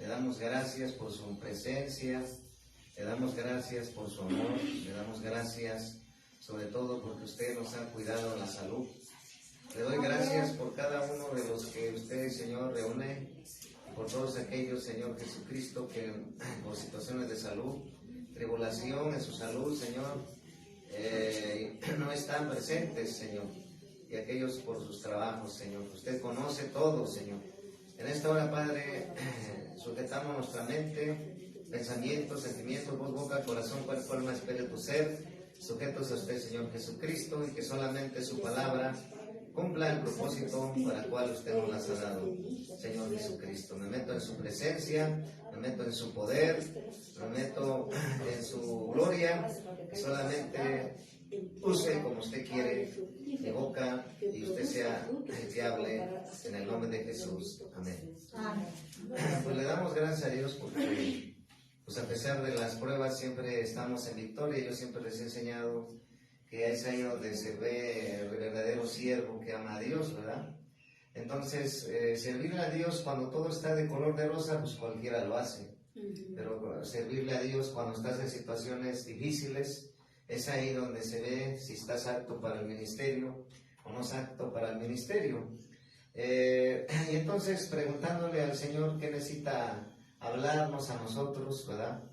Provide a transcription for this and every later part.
damos gracias por su presencia, le damos gracias por su amor, le damos gracias sobre todo porque usted nos ha cuidado la salud. Le doy gracias por cada uno de los que usted, Señor, reúne, por todos aquellos, Señor Jesucristo, que por situaciones de salud, tribulación en su salud, Señor, no están presentes, Señor, y aquellos por sus trabajos, Señor. Usted conoce todo, Señor. En esta hora, Padre, sujetamos nuestra mente, pensamientos, sentimientos, voz, boca, corazón, cuerpo, alma, espíritu, ser, sujetos a usted, Señor Jesucristo, y que solamente su palabra cumpla el propósito para el cual usted nos las ha dado, Señor Jesucristo. Me meto en su presencia, me meto en su poder, me meto en su gloria, que solamente use como usted quiere mi boca y usted sea el que hable en el nombre de Jesús. Amén. Pues le damos gracias a Dios porque, pues a pesar de las pruebas, siempre estamos en victoria. Yo siempre les he enseñado que es ahí donde se ve el verdadero siervo que ama a Dios, ¿verdad? Entonces, servirle a Dios cuando todo está de color de rosa, pues cualquiera lo hace. Pero servirle a Dios cuando estás en situaciones difíciles, es ahí donde se ve si estás apto para el ministerio o no estás apto para el ministerio. Y entonces, preguntándole al Señor qué necesita hablarnos a nosotros, ¿verdad?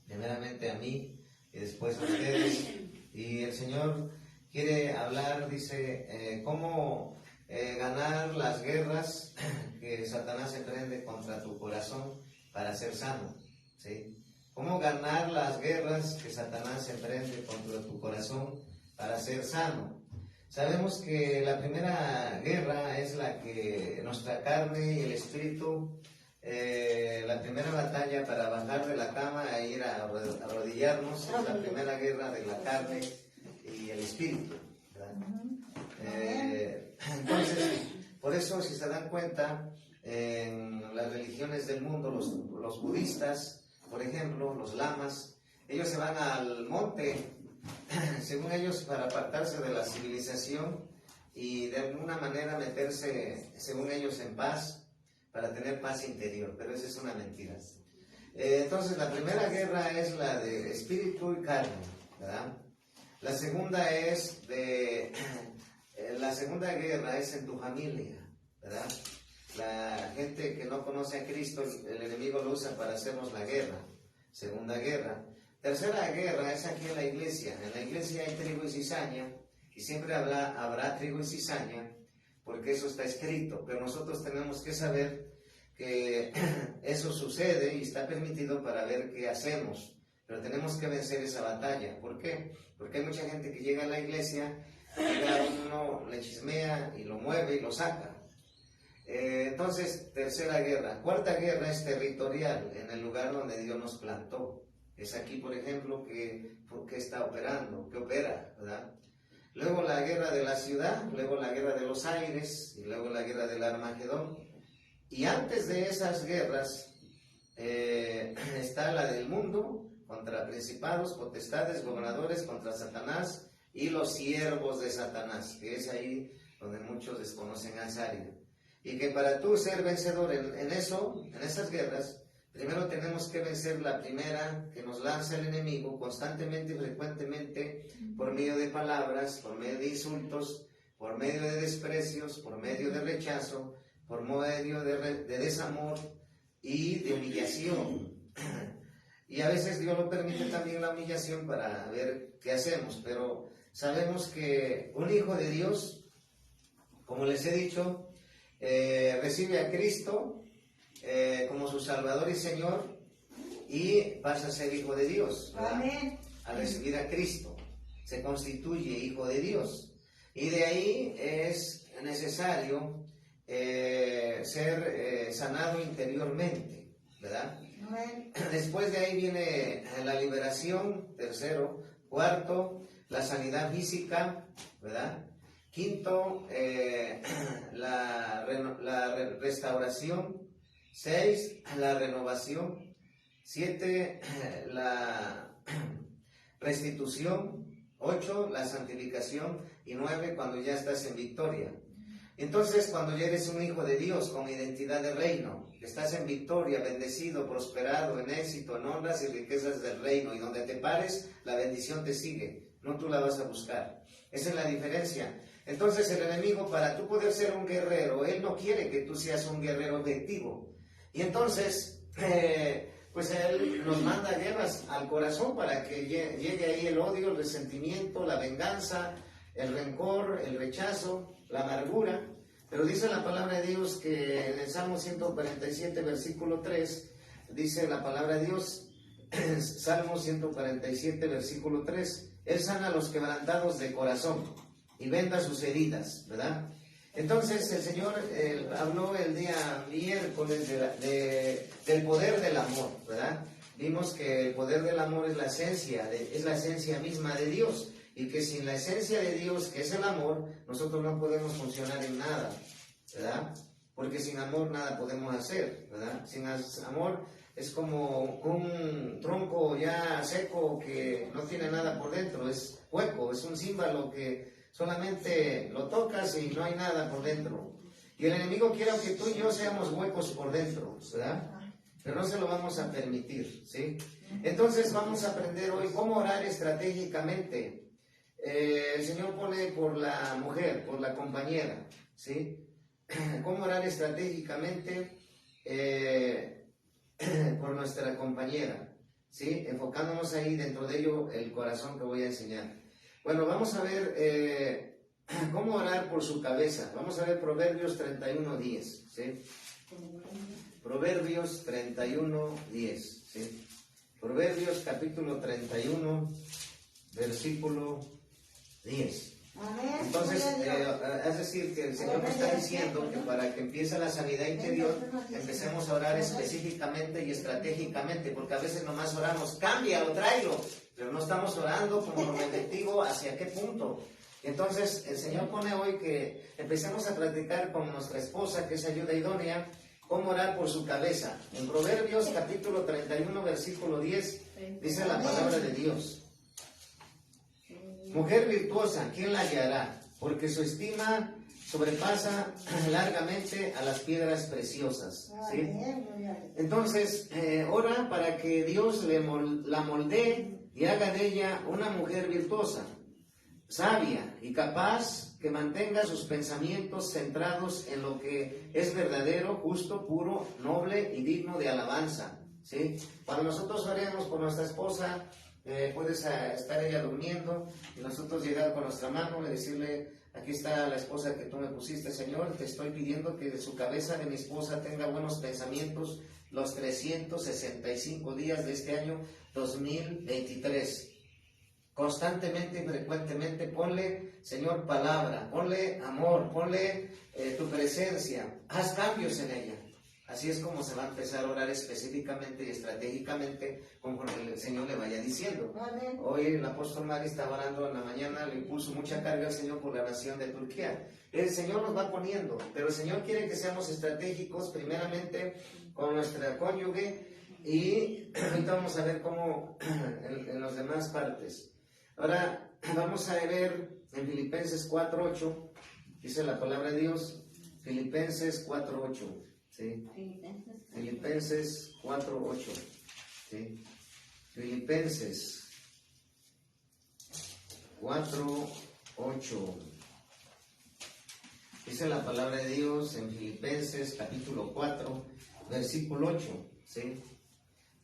Primeramente a mí y después a ustedes. Y el Señor quiere hablar, dice, cómo ganar las guerras que Satanás emprende contra tu corazón para ser sano, ¿sí? Cómo ganar las guerras que Satanás emprende contra tu corazón para ser sano. Sabemos que la primera guerra es la que nuestra carne y el espíritu, la primera batalla para bajar de la cama e ir a arrodillarnos, es la primera guerra de la carne y el espíritu, ¿verdad? Entonces, por eso, si se dan cuenta, en las religiones del mundo, los budistas, por ejemplo, los lamas, ellos se van al monte, según ellos, para apartarse de la civilización y de alguna manera meterse, según ellos, en paz, para tener paz interior, pero esa es una mentira. Entonces, la primera guerra es la de espíritu y carne, ¿verdad? La segunda guerra es en tu familia, ¿verdad? La gente que no conoce a Cristo, el enemigo lo usa para hacernos la guerra. Segunda guerra. Tercera guerra es aquí en la iglesia. En la iglesia hay trigo y cizaña, y siempre habrá trigo y cizaña, porque eso está escrito. Pero nosotros tenemos que saber que eso sucede y está permitido para ver qué hacemos. Pero tenemos que vencer esa batalla. ¿Por qué? Porque hay mucha gente que llega a la iglesia, uno le chismea y lo mueve y lo saca. Entonces, tercera guerra. Cuarta guerra es territorial, en el lugar donde Dios nos plantó. Es aquí, por ejemplo, que está operando, que opera, ¿verdad? Luego la guerra de la ciudad, luego la guerra de los aires, y luego la guerra del Armagedón. Y antes de esas guerras, está la del mundo, contra principados, potestades, gobernadores, contra Satanás, y los siervos de Satanás, que es ahí donde muchos desconocen a esa área. Y que para tú ser vencedor en esas guerras, primero tenemos que vencer la primera que nos lanza el enemigo constantemente y frecuentemente, por medio de palabras, por medio de insultos, por medio de desprecios, por medio de rechazo, por medio de desamor y de humillación. Y a veces Dios lo permite también la humillación para ver qué hacemos, pero sabemos que un hijo de Dios, como les he dicho, recibe a Cristo como su Salvador y Señor y pasa a ser hijo de Dios, ¿verdad? Amén. Al recibir a Cristo se constituye hijo de Dios, y de ahí es necesario ser sanado interiormente, ¿verdad? Amén. Después de ahí viene la liberación, tercero. Cuarto, la sanidad física, ¿verdad? Quinto, la restauración. 6, la renovación. 7, la restitución. 8, la santificación. Y 9, cuando ya estás en victoria. Entonces, cuando ya eres un hijo de Dios con identidad de reino, estás en victoria, bendecido, prosperado, en éxito, en honras y riquezas del reino, y donde te pares, la bendición te sigue, no tú la vas a buscar. Esa es la diferencia. Entonces el enemigo, para tú poder ser un guerrero, él no quiere que tú seas un guerrero efectivo. Y entonces, pues él nos manda guerras al corazón para que llegue ahí el odio, el resentimiento, la venganza, el rencor, el rechazo, la amargura. Pero dice la palabra de Dios que en el Salmo 147, versículo 3, dice la palabra de Dios, Salmo 147, versículo 3, Él sana a los quebrantados de corazón y venda sus heridas, ¿verdad? Entonces el Señor habló el día miércoles del poder del amor, ¿verdad? Vimos que el poder del amor es la esencia misma de Dios, y que sin la esencia de Dios, que es el amor, nosotros no podemos funcionar en nada, ¿verdad? Porque sin amor nada podemos hacer, ¿verdad? Sin amor es como un tronco ya seco que no tiene nada por dentro, es hueco, es un címbalo que solamente lo tocas y no hay nada por dentro. Y el enemigo quiere que tú y yo seamos huecos por dentro, ¿verdad? Pero no se lo vamos a permitir, ¿sí? Entonces vamos a aprender hoy cómo orar estratégicamente. El Señor pone por la mujer, por la compañera, ¿sí? Cómo orar estratégicamente por nuestra compañera, ¿sí? Enfocándonos ahí dentro de ello el corazón que voy a enseñar. Bueno, vamos a ver cómo orar por su cabeza. Vamos a ver Proverbios 31:10, ¿sí? Proverbios 31:10, ¿sí? Proverbios capítulo 31, versículo 10. Entonces, es decir, que el Señor nos está diciendo que para que empiece la sanidad interior, empecemos a orar específicamente y estratégicamente, porque a veces nomás oramos, cambia o tráelo, pero no estamos orando como efectivo hacia qué punto. Entonces, el Señor pone hoy que empecemos a practicar con nuestra esposa, que es ayuda idónea, cómo orar por su cabeza. En Proverbios capítulo 31, versículo 10, dice la palabra de Dios. Mujer virtuosa, ¿quién la guiará? Porque su estima sobrepasa largamente a las piedras preciosas, ¿sí? Entonces, ora para que Dios la moldee y haga de ella una mujer virtuosa, sabia y capaz, que mantenga sus pensamientos centrados en lo que es verdadero, justo, puro, noble y digno de alabanza, ¿sí? Cuando nosotros oremos por nuestra esposa, puedes estar ella durmiendo y nosotros llegar con nuestra mano y decirle: aquí está la esposa que tú me pusiste, Señor, te estoy pidiendo que de su cabeza de mi esposa tenga buenos pensamientos los 365 días de este año 2023. Constantemente y frecuentemente ponle, Señor, palabra, ponle amor, ponle tu presencia, haz cambios en ella. Así es como se va a empezar a orar específicamente y estratégicamente conforme el Señor le vaya diciendo. Amén. Hoy el apóstol Mari estaba orando en la mañana, le puso mucha carga al Señor por la nación de Turquía. El Señor nos va poniendo, pero el Señor quiere que seamos estratégicos primeramente con nuestra cónyuge, y ahorita vamos a ver cómo en las demás partes. Ahora vamos a ver en Filipenses 4:8, dice la palabra de Dios, Filipenses 4:8. ¿Sí? Filipenses 4:8. ¿Sí? Filipenses 4:8. Dice la palabra de Dios en Filipenses capítulo 4, versículo 8. ¿Sí?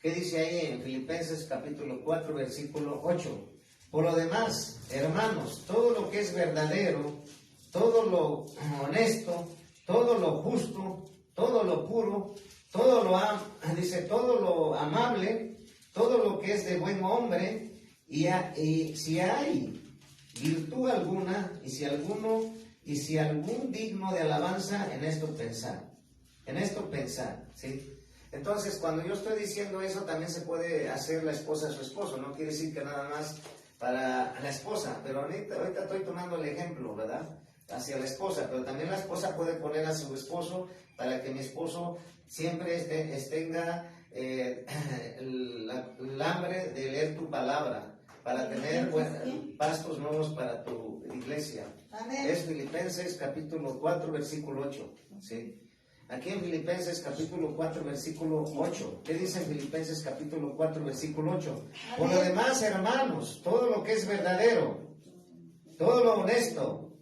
¿Qué dice ahí en Filipenses capítulo 4, versículo 8? Por lo demás, hermanos, todo lo que es verdadero, todo lo honesto, todo lo justo, todo lo puro, todo lo amable, todo lo que es de buen hombre, y si hay virtud alguna, y si algún digno de alabanza, en esto pensar, ¿sí? Entonces, cuando yo estoy diciendo eso, también se puede hacer la esposa a su esposo. No quiere decir que nada más para la esposa, pero ahorita estoy tomando el ejemplo, ¿verdad?, hacia la esposa, pero también la esposa puede poner a su esposo para que mi esposo siempre tenga el hambre de leer tu palabra, para tener pastos nuevos para tu iglesia. Amén. Es Filipenses capítulo 4, versículo 8, ¿sí? aquí en Filipenses capítulo 4, versículo 8. ¿Qué dice en Filipenses capítulo 4, versículo 8? Por lo demás, hermanos, todo lo que es verdadero, todo lo honesto,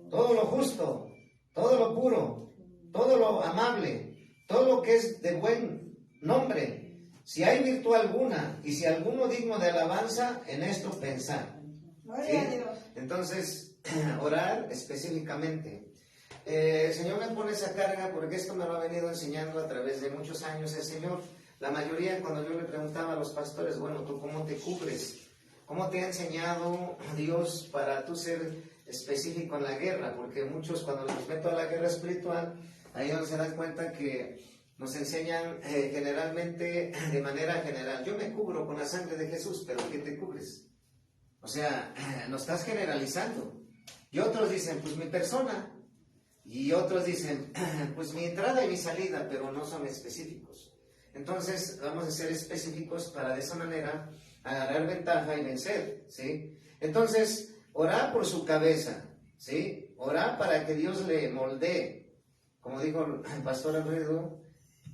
todo lo justo, todo lo puro, todo lo amable, todo lo que es de buen nombre, si hay virtud alguna y si alguno digno de alabanza, en esto pensar. ¿Sí? Entonces, orar específicamente. El Señor me pone esa carga porque esto me lo ha venido enseñando a través de muchos años el Señor. La mayoría, cuando yo le preguntaba a los pastores, bueno, ¿tú cómo te cubres? ¿Cómo te ha enseñado Dios para tú ser específico en la guerra? Porque muchos, cuando los meto a la guerra espiritual, ahí donde se dan cuenta que nos enseñan generalmente de manera general. Yo me cubro con la sangre de Jesús, pero ¿qué te cubres? O sea, no estás generalizando. Y otros dicen, pues mi persona. Y otros dicen, pues mi entrada y mi salida, pero no son específicos. Entonces, vamos a ser específicos para de esa manera agarrar ventaja y vencer, ¿sí? Entonces, orar por su cabeza, ¿sí? Orar para que Dios le moldee. Como dijo el pastor Alfredo,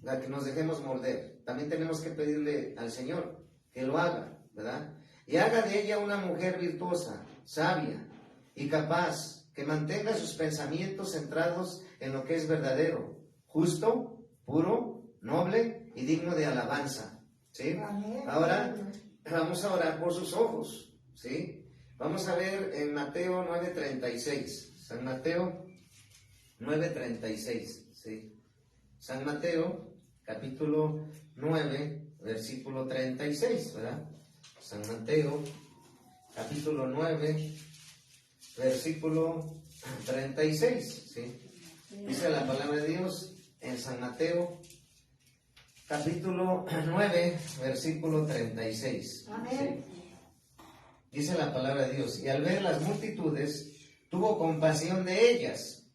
la que nos dejemos moldear. También tenemos que pedirle al Señor que lo haga, ¿verdad? Y haga de ella una mujer virtuosa, sabia y capaz, que mantenga sus pensamientos centrados en lo que es verdadero, justo, puro, noble y digno de alabanza, ¿sí? Amén. Ahora vamos a orar por sus ojos, ¿sí? Vamos a ver en Mateo 9:36, San Mateo 9:36, ¿sí? San Mateo, capítulo 9, versículo 36, ¿verdad? San Mateo, capítulo 9, versículo 36, ¿sí? Dice la palabra de Dios en San Mateo, capítulo 9, versículo 36. Amén. ¿Sí? Dice la palabra de Dios, y al ver las multitudes, tuvo compasión de ellas,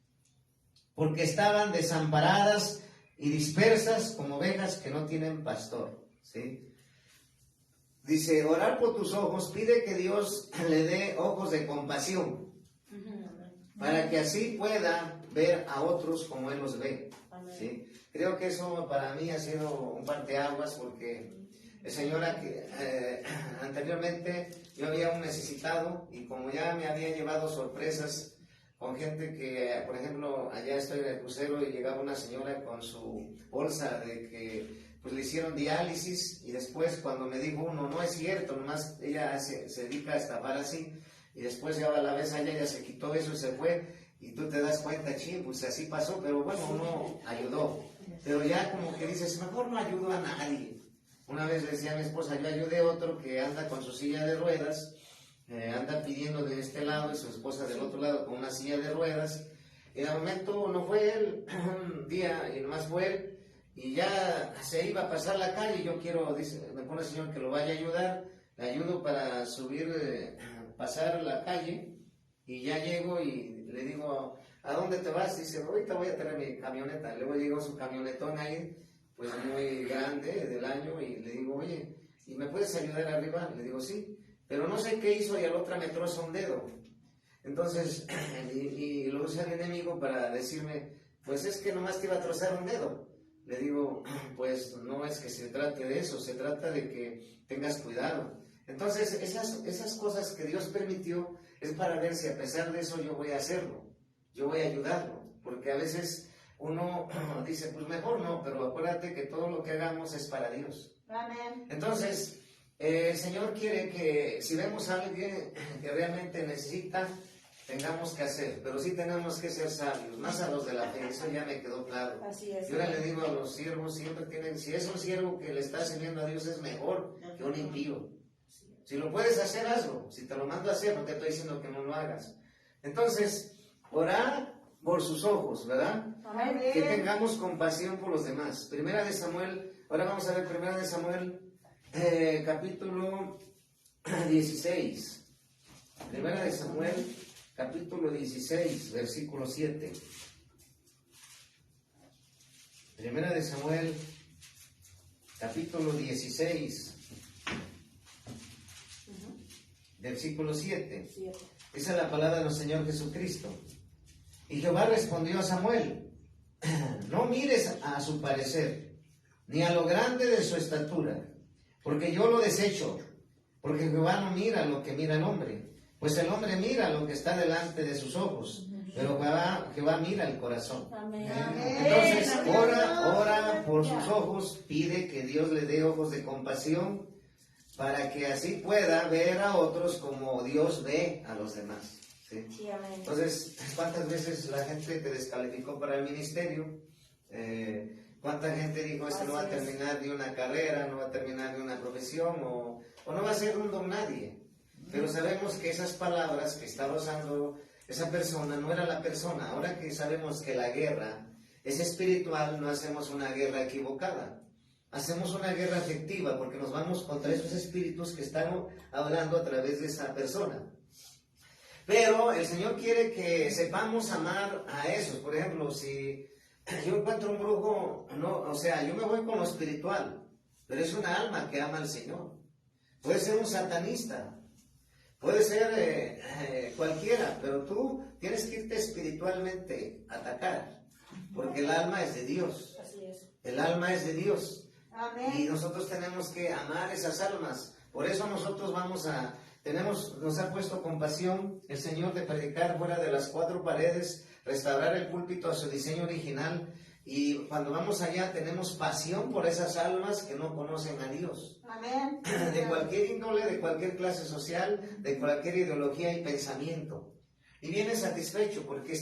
porque estaban desamparadas y dispersas como ovejas que no tienen pastor, ¿sí? Dice, orar por tus ojos, pide que Dios le dé ojos de compasión, para que así pueda ver a otros como Él los ve, ¿sí? Creo que eso para mí ha sido un parteaguas, porque el Señor anteriormente yo había un necesitado, y como ya me había llevado sorpresas con gente que, por ejemplo, allá estoy en el crucero y llegaba una señora con su bolsa de que pues le hicieron diálisis, y después cuando me dijo uno, no es cierto, nomás ella se dedica a estafar así, y después ya a la vez ella se quitó eso y se fue, y tú te das cuenta, ching, pues así pasó, pero bueno, uno ayudó, pero ya como que dices, mejor no ayudo a nadie. Una vez le decía a mi esposa, yo ayudé a otro que anda con su silla de ruedas, anda pidiendo de este lado y su esposa del otro lado con una silla de ruedas, y de momento no fue él, un día y nomás fue él, y ya se iba a pasar la calle, y yo quiero, dice, me pone el Señor que lo vaya a ayudar, le ayudo para subir, pasar la calle, y ya llego y le digo, ¿a dónde te vas? Dice, ahorita voy a traer mi camioneta. Luego llegó su camionetón ahí, pues muy grande del año, y le digo, oye, ¿y me puedes ayudar arriba? Le digo, sí, pero no sé qué hizo, y al otra me troza un dedo. Entonces, y lo usa el enemigo para decirme, pues es que nomás te iba a trozar un dedo. Le digo, pues no es que se trate de eso, se trata de que tengas cuidado. Entonces, esas cosas que Dios permitió es para ver si a pesar de eso yo voy a hacerlo, yo voy a ayudarlo, porque a veces uno dice, pues mejor no, pero acuérdate que todo lo que hagamos es para Dios. Amén. Entonces, el Señor quiere que si vemos a alguien que realmente necesita, tengamos que hacer, pero sí tenemos que ser sabios, más a los de la fe, eso ya me quedó claro. Así es. Yo ahora le digo a los siervos, siempre tienen, si es un siervo que le está sirviendo a Dios, es mejor que un impío. Si lo puedes hacer, hazlo. Si te lo mando a hacer, no te estoy diciendo que no lo hagas. Entonces, orar por sus ojos, ¿verdad? Amén. Que tengamos compasión por los demás. Primera de Samuel, ahora vamos a ver Primera de Samuel, capítulo 16. Primera de Samuel, capítulo 16, versículo 7. Primera de Samuel, capítulo 16, versículo 7. Esa es la palabra del Señor Jesucristo. Y Jehová respondió a Samuel, no mires a su parecer, ni a lo grande de su estatura, porque yo lo desecho, porque Jehová no mira lo que mira el hombre, pues el hombre mira lo que está delante de sus ojos, pero Jehová mira el corazón. Amén. Entonces, ora por sus ojos, pide que Dios le dé ojos de compasión, para que así pueda ver a otros como Dios ve a los demás. ¿Sí? Sí, amén. Entonces, ¿cuántas veces la gente te descalificó para el ministerio? ¿Cuánta gente dijo, este no va a terminar de una carrera, no va a terminar de una profesión, o no va a ser un don nadie? Pero sabemos que esas palabras que estaba usando esa persona no era la persona. Ahora que sabemos que la guerra es espiritual, no hacemos una guerra equivocada. Hacemos una guerra efectiva porque nos vamos contra esos espíritus que están hablando a través de esa persona. Pero el Señor quiere que sepamos amar a esos. Por ejemplo, si yo encuentro un brujo, no, o sea, yo me voy con lo espiritual, pero es una alma que ama al Señor. Puede ser un satanista, puede ser cualquiera, pero tú tienes que irte espiritualmente a atacar, porque el alma es de Dios. Así es. El alma es de Dios. Amén. Y nosotros tenemos que amar esas almas. Por eso nosotros nos ha puesto compasión el Señor de predicar fuera de las 4 paredes, restaurar el púlpito a su diseño original. Y cuando vamos allá tenemos pasión por esas almas que no conocen a Dios. Amén. De cualquier índole, de cualquier clase social, de cualquier ideología y pensamiento. Y vienes satisfecho porque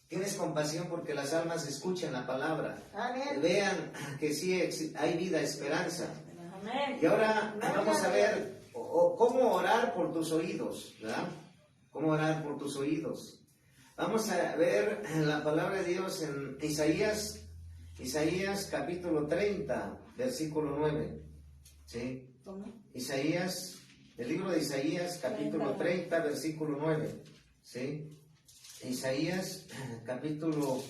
tienes compasión porque las almas escuchen la palabra. Amén. Vean que sí hay vida, esperanza. Amén. Y ahora vamos a ver cómo orar por tus oídos, ¿verdad? Cómo orar por tus oídos. Vamos a ver la palabra de Dios en Isaías capítulo 30, versículo 9. ¿Sí? ¿Cómo? El libro de Isaías capítulo 30, versículo 9. ¿Sí? Isaías capítulo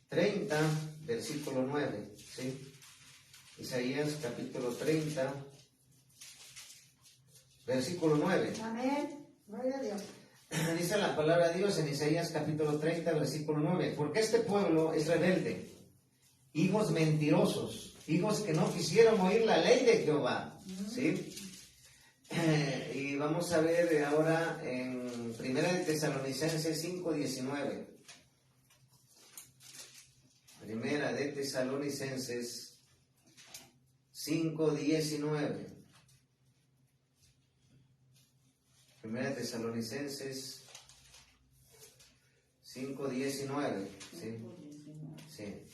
30, versículo 9. ¿Sí? Isaías capítulo 30, versículo 9. Amén. Gloria a Dios. Dice la palabra de Dios en Isaías capítulo 30, versículo 9. Porque este pueblo es rebelde, hijos mentirosos, hijos que no quisieron oír la ley de Jehová. ¿Sí? Y vamos a ver ahora en Primera de Tesalonicenses 5:19. Primera de Tesalonicenses 5:19. Primera de Tesalonicenses 5:19. ¿Sí? Sí.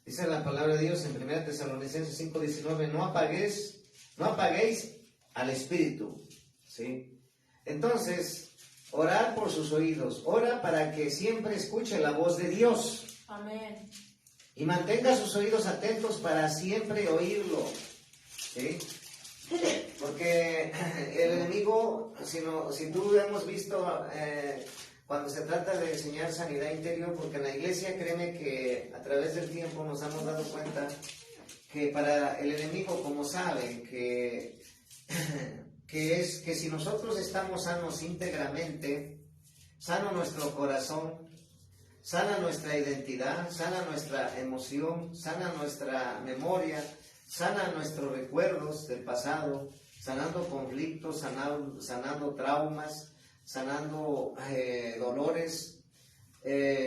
Dice la palabra de Dios en 1 Tesalonicenses 5:19, no apaguéis al Espíritu. ¿Sí? Entonces, orar por sus oídos, ora para que siempre escuche la voz de Dios. Amén. Y mantenga sus oídos atentos para siempre oírlo. ¿Sí? Porque el enemigo, si tú hemos visto cuando se trata de enseñar sanidad interior, porque en la iglesia, créeme que a través del tiempo nos hemos dado cuenta que para el enemigo, como saben, que si nosotros estamos sanos íntegramente, sano nuestro corazón, sana nuestra identidad, sana nuestra emoción, sana nuestra memoria, sana nuestros recuerdos del pasado, sanando conflictos, sanando traumas, sanando dolores.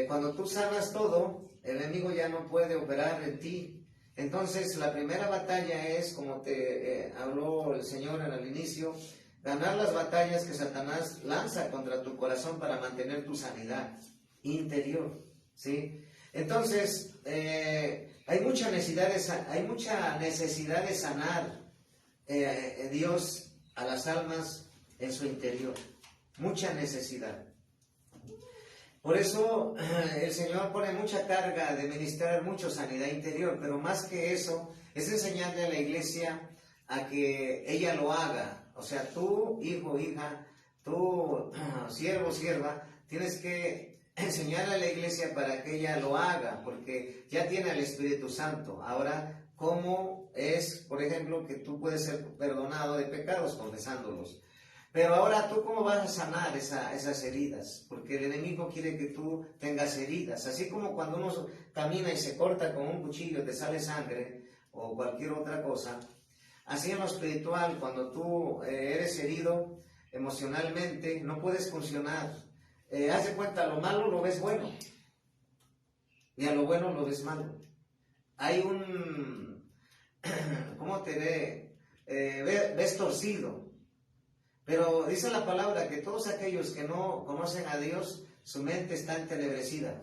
Cuando tú sanas todo, el enemigo ya no puede operar en ti. Entonces, la primera batalla es, como te habló el Señor al inicio, ganar las batallas que Satanás lanza contra tu corazón para mantener tu sanidad interior, ¿sí? Entonces, hay mucha necesidad de sanar Dios a las almas en su interior. Mucha necesidad. Por eso el Señor pone mucha carga de ministrar mucho sanidad interior, pero más que eso, es enseñarle a la iglesia a que ella lo haga. O sea, tú, hijo, hija, tú, siervo, sierva, tienes que enseñar a la iglesia para que ella lo haga, porque ya tiene al Espíritu Santo. Ahora, ¿cómo es, por ejemplo, que tú puedes ser perdonado de pecados confesándolos? Pero ahora tú cómo vas a sanar esas heridas, porque el enemigo quiere que tú tengas heridas, así como cuando uno camina y se corta con un cuchillo, te sale sangre o cualquier otra cosa, así en lo espiritual, cuando tú eres herido emocionalmente, no puedes funcionar. Haz de cuenta, lo malo lo ves bueno y a lo bueno lo ves malo. Hay ¿cómo te ve? Ves torcido. Pero dice la palabra que todos aquellos que no conocen a Dios, su mente está entenebrecida.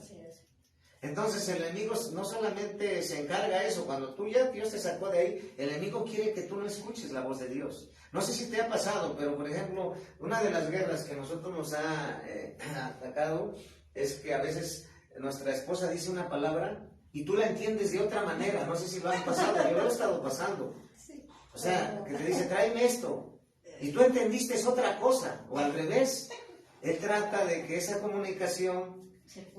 Entonces el enemigo no solamente se encarga de eso, cuando Dios te sacó de ahí, el enemigo quiere que tú no escuches la voz de Dios. No sé si te ha pasado, pero por ejemplo, una de las guerras que a nosotros nos ha atacado es que a veces nuestra esposa dice una palabra y tú la entiendes de otra manera. No sé si lo has pasado, yo lo he estado pasando. O sea, que te dice, tráeme esto. Y tú entendiste es otra cosa, o al revés. Él trata de que esa comunicación, se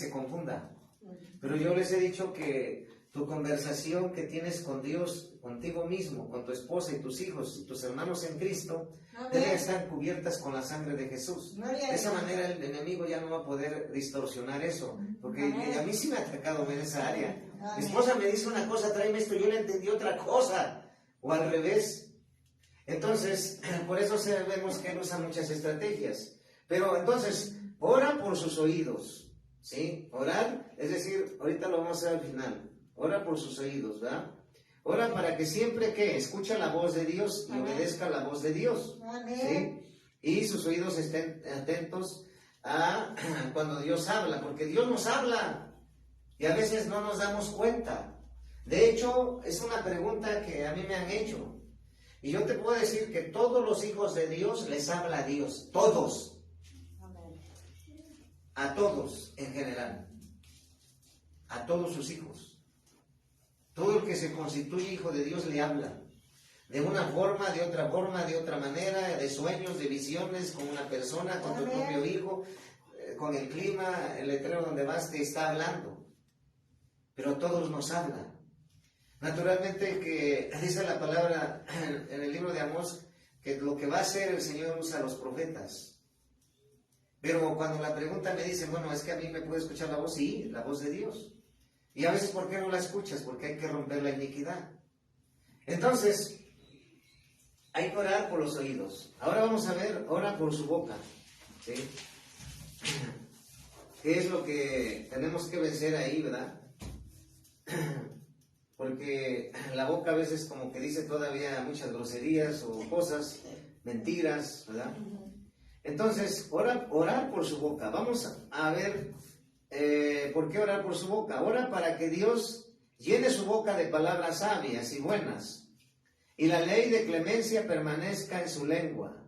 confunda. Pero yo les he dicho que tu conversación que tienes con Dios, contigo mismo, con tu esposa y tus hijos y tus hermanos en Cristo, deben estar cubiertas con la sangre de Jesús. De esa manera el enemigo ya no va a poder distorsionar eso, porque a mí sí me ha atacado en esa área. Mi esposa me dice una cosa, tráeme esto, yo le entendí otra cosa. O al revés. Entonces, por eso vemos que él usa muchas estrategias. Pero entonces, ora por sus oídos, ¿sí? Orar, es decir, ahorita lo vamos a hacer al final. Ora por sus oídos, ¿verdad? Ora para que siempre que escucha la voz de Dios y obedezca la voz de Dios, ¿sí? Y sus oídos estén atentos a cuando Dios habla, porque Dios nos habla y a veces no nos damos cuenta. De hecho, es una pregunta que a mí me han hecho. Y yo te puedo decir que todos los hijos de Dios les habla a Dios. Todos. A todos en general. A todos sus hijos. Todo el que se constituye hijo de Dios le habla. De una forma, de otra manera, de sueños, de visiones, con una persona, con tu propio hijo, con el clima, el letrero donde vas te está hablando. Pero todos nos hablan. Naturalmente que dice la palabra en el libro de Amós que lo que va a hacer el Señor usa a los profetas. Pero cuando la pregunta me dice, bueno, es que a mí me puede escuchar la voz, sí, la voz de Dios. Y a veces, ¿por qué no la escuchas? Porque hay que romper la iniquidad. Entonces, hay que orar por los oídos. Ahora vamos a ver, ora por su boca. ¿Sí? ¿Qué es lo que tenemos que vencer ahí, verdad? Porque la boca a veces como que dice todavía muchas groserías o cosas, mentiras, ¿verdad? Entonces, orar por su boca. Vamos a ver por qué orar por su boca. Ora para que Dios llene su boca de palabras sabias y buenas, y la ley de clemencia permanezca en su lengua,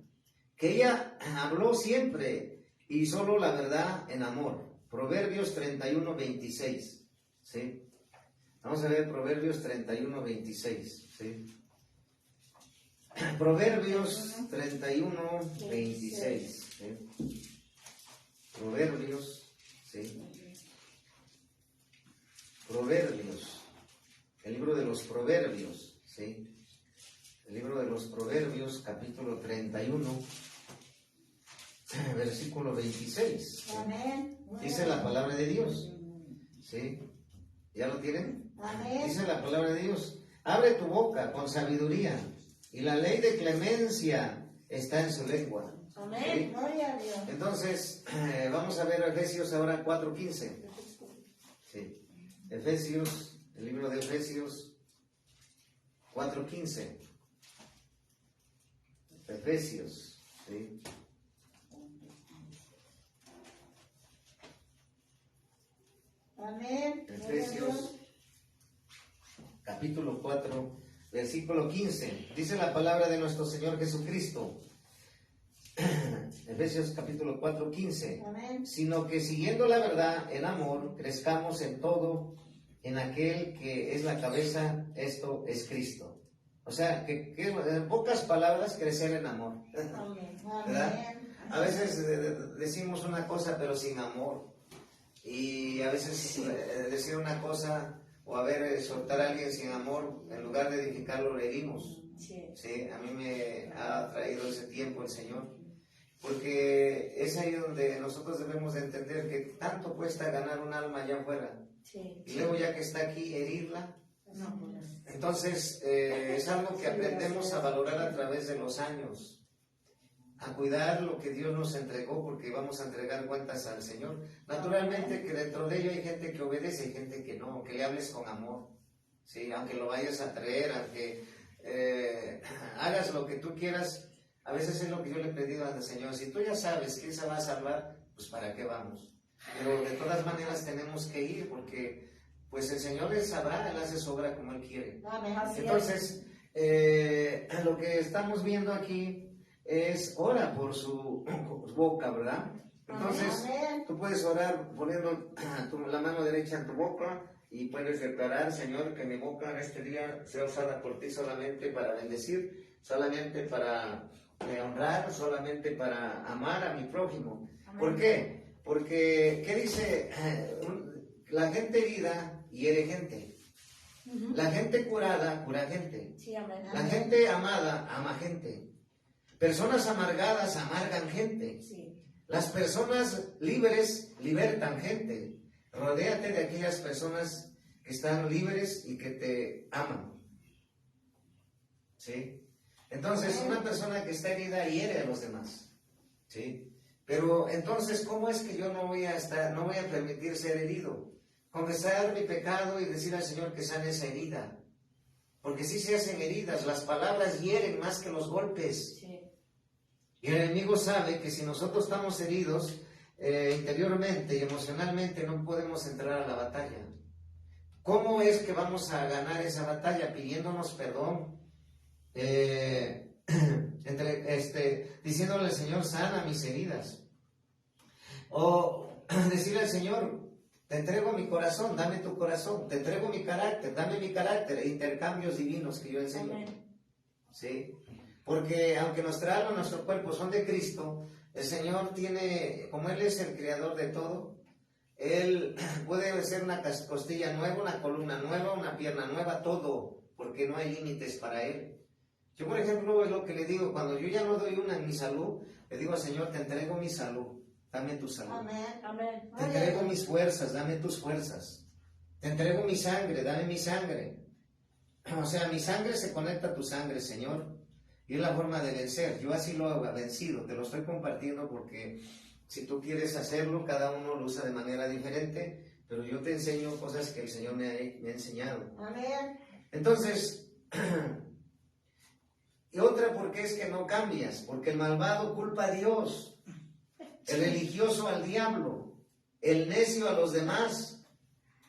que ella habló siempre y solo la verdad en amor. Proverbios 31:26, ¿sí? Vamos a ver Proverbios 31:26, ¿sí? Proverbios 31:26, ¿sí? Proverbios, ¿sí? Proverbios, el libro de los Proverbios, ¿sí? El libro de los Proverbios, capítulo 31, versículo 26. ¿Sí? Dice la palabra de Dios, ¿sí? ¿Ya lo tienen? Amén. Dice la palabra de Dios, abre tu boca con sabiduría, y la ley de clemencia está en su lengua. Amén. ¿Sí? Gloria a Dios. Entonces, vamos a ver Efesios ahora 4:15. Sí. Efesios, el libro de Efesios 4:15. Efesios, ¿sí? Amén. Efesios, capítulo 4, versículo 15. Dice la palabra de nuestro Señor Jesucristo. Efesios capítulo 4, 15. Amén. Sino que siguiendo la verdad en amor, crezcamos en todo en aquel que es la cabeza, esto es Cristo. O sea, que en pocas palabras, crecer en amor. Amén. ¿Verdad? A veces decimos una cosa pero sin amor. Y a veces decir una cosa o soltar a alguien sin amor, en lugar de edificarlo, le herimos. Sí. Sí, a mí me ha traído ese tiempo el Señor, porque es ahí donde nosotros debemos de entender que tanto cuesta ganar un alma allá afuera, Sí. y luego ya que está aquí, herirla. No, pues. Entonces, es algo que aprendemos a valorar a través de los años, a cuidar lo que Dios nos entregó, porque vamos a entregar cuentas al Señor. Naturalmente que dentro de ello hay gente que obedece y gente que no, aunque le hables con amor, ¿sí? Aunque lo vayas a traer, aunque hagas lo que tú quieras. A veces es lo que yo le he pedido al Señor: si tú ya sabes que Él se va a salvar, pues ¿para qué vamos? Pero de todas maneras tenemos que ir, porque pues el Señor Él sabrá, Él hace su obra como Él quiere. Entonces, lo que estamos viendo aquí es ora por su boca, ¿verdad? Entonces, tú puedes orar poniendo la mano derecha en tu boca y puedes declarar: Señor, que mi boca en este día sea usada por ti solamente para bendecir, solamente para honrar, solamente para amar a mi prójimo. Amén. ¿Por qué? Porque, ¿qué dice? La gente herida hiere gente. La gente curada cura gente. Sí, amén. La gente amada ama gente. Personas amargadas amargan gente. Sí. Las personas libres libertan gente. Rodéate de aquellas personas que están libres y que te aman. ¿Sí? Entonces, una persona que está herida hiere a los demás. ¿Sí? Pero entonces, ¿cómo es que yo no voy a permitir ser herido? Confesar mi pecado y decir al Señor que sane esa herida. Porque si se hacen heridas, las palabras hieren más que los golpes. Sí. Y el enemigo sabe que si nosotros estamos heridos interiormente y emocionalmente, no podemos entrar a la batalla. ¿Cómo es que vamos a ganar esa batalla? Pidiéndonos perdón, diciéndole al Señor: sana mis heridas. O decirle al Señor: te entrego mi corazón, dame tu corazón. Te entrego mi carácter, dame mi carácter. Intercambios divinos que yo enseño. Amén. ¿Sí? Porque aunque nuestra alma y nuestro cuerpo son de Cristo, el Señor tiene, como Él es el creador de todo, Él puede hacer una costilla nueva, una columna nueva, una pierna nueva, todo, porque no hay límites para Él. Yo, por ejemplo, es lo que le digo: cuando yo ya no doy una en mi salud, le digo al Señor: te entrego mi salud, dame tu salud. Amén. Amén. Te entrego mis fuerzas, dame tus fuerzas. Te entrego mi sangre, dame mi sangre. O sea, mi sangre se conecta a tu sangre, Señor. Y es la forma de vencer. Yo así lo he vencido. Te lo estoy compartiendo porque si tú quieres hacerlo, cada uno lo usa de manera diferente. Pero yo te enseño cosas que el Señor me ha enseñado. Amén. Entonces, y otra, porque es que no cambias. Porque el malvado culpa a Dios, el religioso al diablo, el necio a los demás.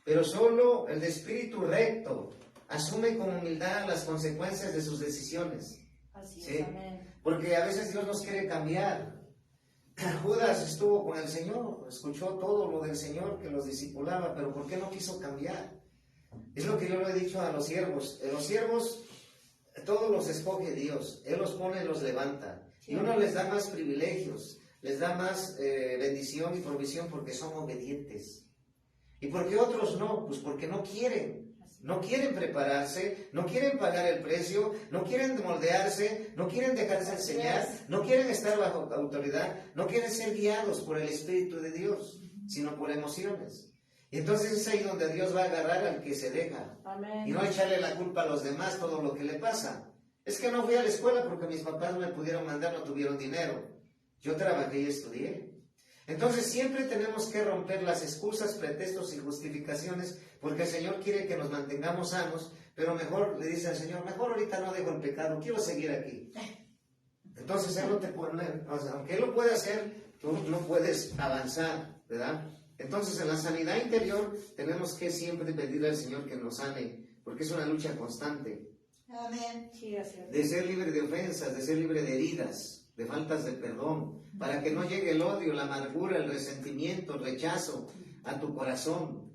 Pero solo el de espíritu recto asume con humildad las consecuencias de sus decisiones. Así ¿Sí? es, amén. Porque a veces Dios nos quiere cambiar. Judas estuvo con el Señor, escuchó todo lo del Señor que los discipulaba, pero ¿por qué no quiso cambiar? Es lo que yo le he dicho a los siervos. Los siervos, todos los escoge Dios. Él los pone y los levanta. Y uno les da más privilegios, les da más bendición y provisión porque son obedientes. ¿Y por qué otros no? Pues porque no quieren. No quieren prepararse, no quieren pagar el precio, no quieren moldearse, no quieren dejarse enseñar, no quieren estar bajo autoridad, no quieren ser guiados por el Espíritu de Dios, sino por emociones. Y entonces es ahí donde Dios va a agarrar al que se deja. Amén. Y no echarle la culpa a los demás todo lo que le pasa. Es que no fui a la escuela porque mis papás no me pudieron mandar, no tuvieron dinero. Yo trabajé y estudié. Entonces siempre tenemos que romper las excusas, pretextos y justificaciones, porque el Señor quiere que nos mantengamos sanos, pero mejor le dice al Señor: mejor ahorita no dejo el pecado, quiero seguir aquí. Entonces Él no te pone, o sea, aunque Él lo puede hacer, tú no puedes avanzar, ¿verdad? Entonces en la sanidad interior tenemos que siempre pedirle al Señor que nos sane, porque es una lucha constante. Amén. Sí, así es. De ser libre de ofensas, de ser libre de heridas, de faltas de perdón, para que no llegue el odio, la amargura, el resentimiento, el rechazo a tu corazón,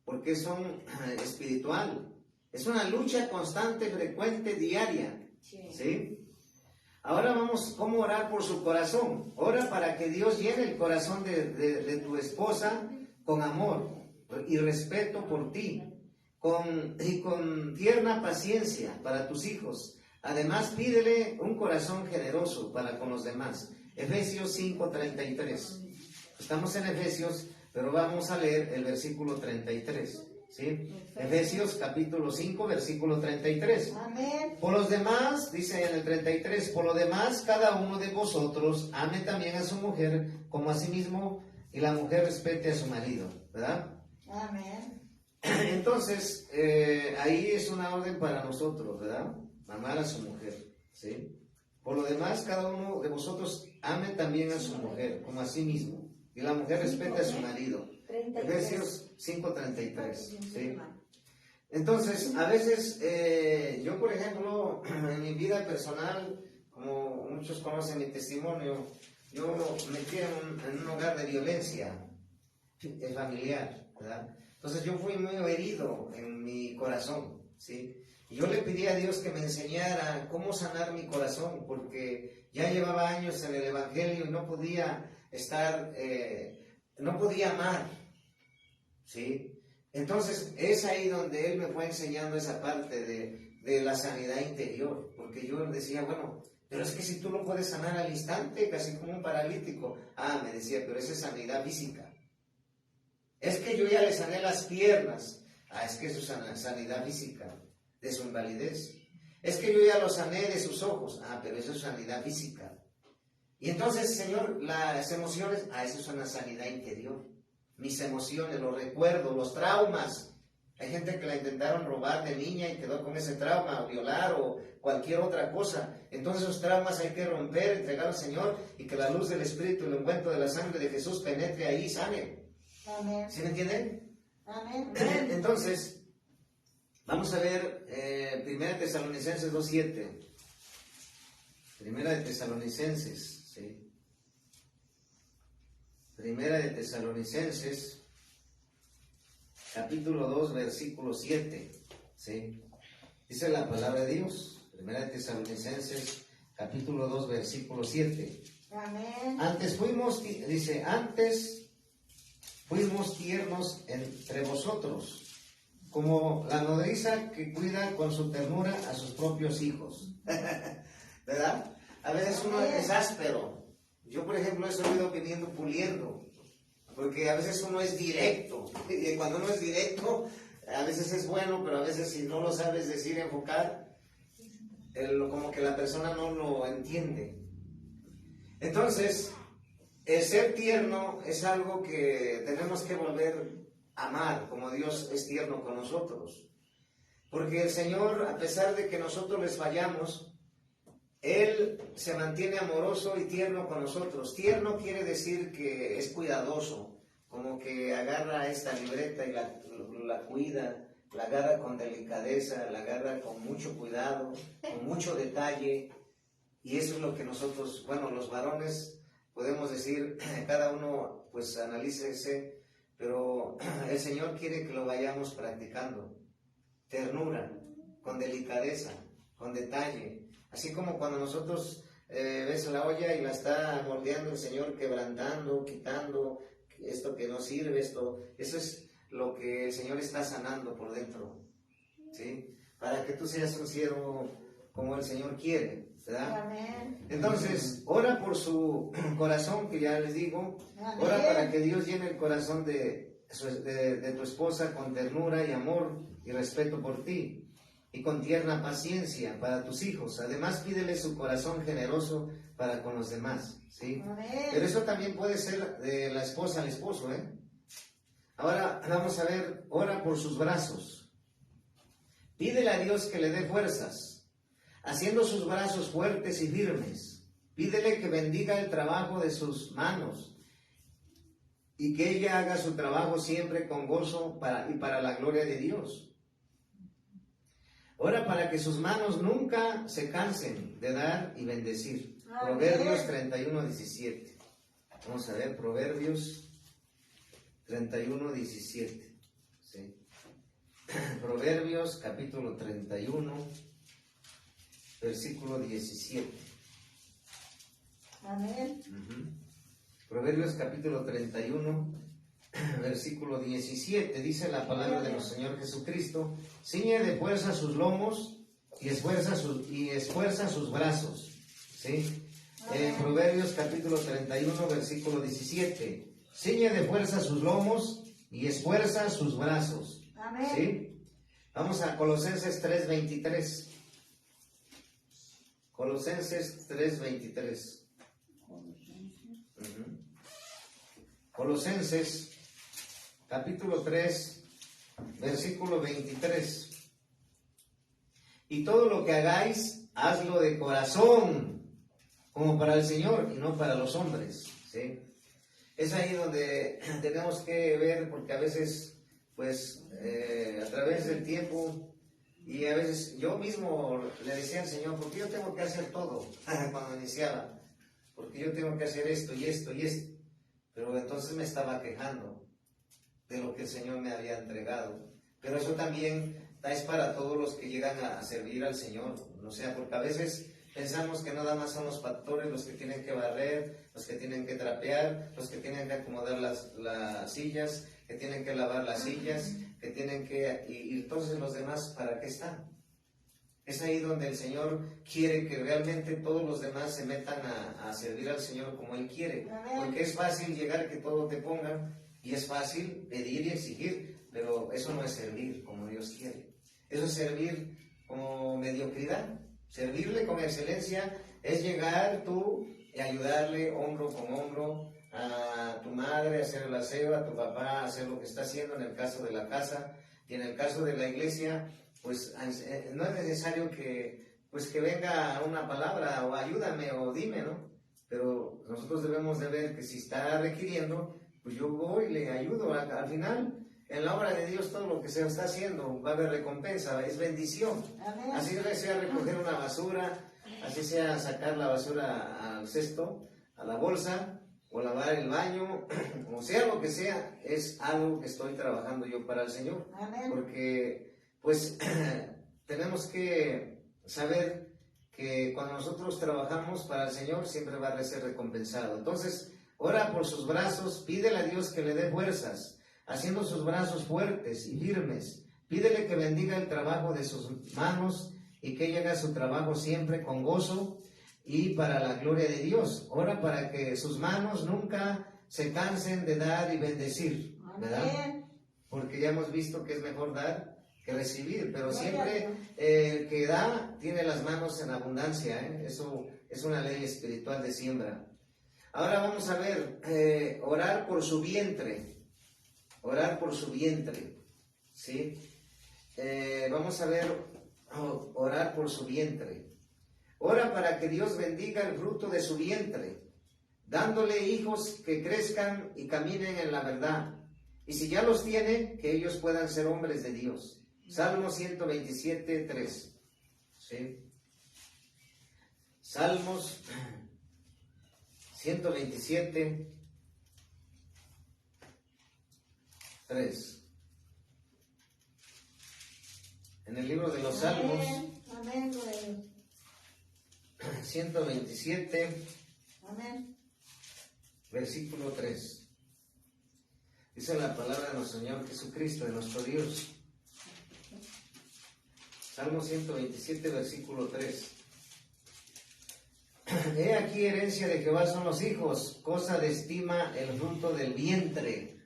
porque son espiritual. Es una lucha constante, frecuente, diaria. ¿Sí? Ahora vamos, ¿cómo orar por su corazón? Ora para que Dios llene el corazón de tu esposa con amor y respeto por ti, y con tierna paciencia para tus hijos, Además, pídele un corazón generoso para con los demás. Efesios 5:33. Estamos en Efesios, pero vamos a leer el versículo 33. ¿Sí? Efesios capítulo 5, versículo 33. Amén. Por los demás, dice en el 33, por lo demás, cada uno de vosotros ame también a su mujer como a sí mismo, y la mujer respete a su marido, ¿verdad? Amén. Entonces, ahí es una orden para nosotros, ¿verdad? Amar a su mujer, ¿sí? Por lo demás, cada uno de vosotros ame también a su mujer como a sí mismo, y la mujer respete a su marido. Efesios 5:33, ¿sí? Entonces, a veces, yo por ejemplo, en mi vida personal, como muchos conocen mi testimonio, yo me metí en un hogar de violencia familiar, ¿verdad? Entonces yo fui muy herido en mi corazón, ¿sí? Y yo le pedí a Dios que me enseñara cómo sanar mi corazón, porque ya llevaba años en el Evangelio y no podía estar, no podía amar, ¿sí? Entonces es ahí donde Él me fue enseñando esa parte de la sanidad interior, porque yo decía, bueno, pero es que si tú lo puedes sanar al instante, casi como un paralítico. Me decía, pero esa es sanidad física. Es que yo ya le sané las piernas. Es que eso es sanidad física, de su invalidez. Es que yo ya lo sané de sus ojos. Pero eso es sanidad física. Y entonces, Señor, las emociones, eso es una sanidad interior. Mis emociones, los recuerdos, los traumas. Hay gente que la intentaron robar de niña y quedó con ese trauma, o violar, o cualquier otra cosa. Entonces esos traumas hay que romper, entregar al Señor, y que la luz del Espíritu, el ungüento de la sangre de Jesús penetre ahí y sane. Amén. ¿Sí me entienden? Amén. Entonces, vamos a ver 1 Tesalonicenses 2:7. 1 Tesalonicenses, ¿sí? 1 Tesalonicenses, capítulo 2, versículo 7, ¿sí? Dice la palabra de Dios, 1 Tesalonicenses, capítulo 2, versículo 7. Amén. Antes fuimos tiernos entre vosotros, como la nodriza que cuida con su ternura a sus propios hijos. ¿Verdad? A veces uno es áspero. Yo, por ejemplo, he sabido viniendo puliendo, porque a veces uno es directo, y cuando uno es directo, a veces es bueno, pero a veces si no lo sabes decir, enfocar, como que la persona no lo entiende. Entonces, el ser tierno es algo que tenemos que volver a amar, como Dios es tierno con nosotros. Porque el Señor, a pesar de que nosotros les fallamos, Él se mantiene amoroso y tierno con nosotros. Tierno quiere decir que es cuidadoso, como que agarra esta libreta y la cuida, la agarra con delicadeza, la agarra con mucho cuidado, con mucho detalle. Y eso es lo que nosotros, bueno, los varones podemos decir, cada uno pues analícese, pero el Señor quiere que lo vayamos practicando. Ternura, con delicadeza, con detalle. Así como cuando nosotros ves la olla y la está moldeando el Señor, quebrantando, quitando esto que no sirve, eso es lo que el Señor está sanando por dentro, ¿sí? Para que tú seas un siervo como el Señor quiere, ¿verdad? Amén. Entonces, ora por su corazón, que ya les digo. Amén. Ora para que Dios llene el corazón de tu esposa con ternura y amor y respeto por ti, y con tierna paciencia para tus hijos. Además, pídele su corazón generoso para con los demás, ¿sí? Amén. Pero eso también puede ser de la esposa al esposo, ¿eh? Ahora vamos a ver, ora por sus brazos. Pídele a Dios que le dé fuerzas, haciendo sus brazos fuertes y firmes. Pídele que bendiga el trabajo de sus manos y que ella haga su trabajo siempre con gozo y para la gloria de Dios. Ora para que sus manos nunca se cansen de dar y bendecir. Amén. Proverbios 31:17. Vamos a ver, Proverbios 31:17. ¿Sí? Proverbios capítulo 31, versículo 17. Amén. Proverbios capítulo 31, versículo 17, dice la palabra de nuestro Señor Jesucristo: ciñe de fuerza sus lomos y esfuerza sus brazos. ¿Sí? Proverbios capítulo 31, versículo 17. Ciñe de fuerza sus lomos y esfuerza sus brazos. Amén. ¿Sí? Vamos a Colosenses 3:23. Colosenses 3:23. Colosenses capítulo 3, versículo 23. Y todo lo que hagáis, hazlo de corazón, como para el Señor y no para los hombres. ¿Sí? Es ahí donde tenemos que ver, porque a veces, pues, a través del tiempo, y a veces yo mismo le decía al Señor, ¿por qué yo tengo que hacer todo? Cuando iniciaba, porque yo tengo que hacer esto y esto y esto. Pero entonces me estaba quejando de lo que el Señor me había entregado. Pero eso también es para todos los que llegan a servir al Señor. O sea, porque a veces pensamos que nada más son los pastores los que tienen que barrer, los que tienen que trapear, los que tienen que acomodar las sillas, que tienen que lavar las sillas, que tienen que... Y entonces los demás, ¿para qué están? Es ahí donde el Señor quiere que realmente todos los demás se metan a servir al Señor como Él quiere. Porque es fácil llegar que todo te pongan y es fácil pedir y exigir, pero eso no es servir como Dios quiere. Eso es servir como mediocridad. Servirle con excelencia es llegar tú y ayudarle hombro con hombro a tu madre a hacer el aseo, a tu papá a hacer lo que está haciendo en el caso de la casa, y en el caso de la iglesia, pues no es necesario que venga una palabra o ayúdame o dime, ¿no? Pero nosotros debemos de ver que si está requiriendo, pues yo voy y le ayudo. Al final, en la obra de Dios, todo lo que se está haciendo va a haber recompensa, es bendición. Amén. Así sea recoger una basura, así sea sacar la basura al cesto, a la bolsa, o lavar el baño, o sea lo que sea, es algo que estoy trabajando yo para el Señor. Amén. Porque, pues, tenemos que saber que cuando nosotros trabajamos para el Señor, siempre va a ser recompensado. Entonces, ora por sus brazos, pídele a Dios que le dé fuerzas, haciendo sus brazos fuertes y firmes. Pídele que bendiga el trabajo de sus manos y que ella haga su trabajo siempre con gozo y para la gloria de Dios. Ora para que sus manos nunca se cansen de dar y bendecir, ¿verdad? Amén. Porque ya hemos visto que es mejor dar que recibir, pero Gloria a siempre Dios. el que da tiene las manos en abundancia, ¿eh? Eso es una ley espiritual de siembra. Ahora vamos a ver, orar por su vientre, ¿sí? Vamos a ver, orar por su vientre. Ora para que Dios bendiga el fruto de su vientre, dándole hijos que crezcan y caminen en la verdad. Y si ya los tiene, que ellos puedan ser hombres de Dios. Salmo 127, 3. ¿Sí? Salmos 127, 3. En el libro de los Salmos, Amén. Gloria a Dios. 127, Amén. versículo 3. Dice la palabra de nuestro Señor Jesucristo, de nuestro Dios. Salmo 127, versículo 3. He aquí herencia de Jehová son los hijos, cosa de estima el fruto del vientre.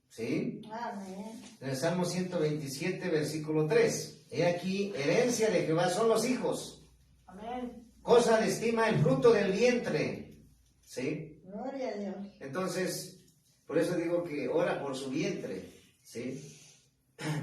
¿Sí? Amén. En el Salmo 127, versículo 3. He aquí herencia de Jehová son los hijos, Amén. cosa de estima el fruto del vientre. ¿Sí? Gloria a Dios. Entonces, por eso digo que ora por su vientre, ¿sí?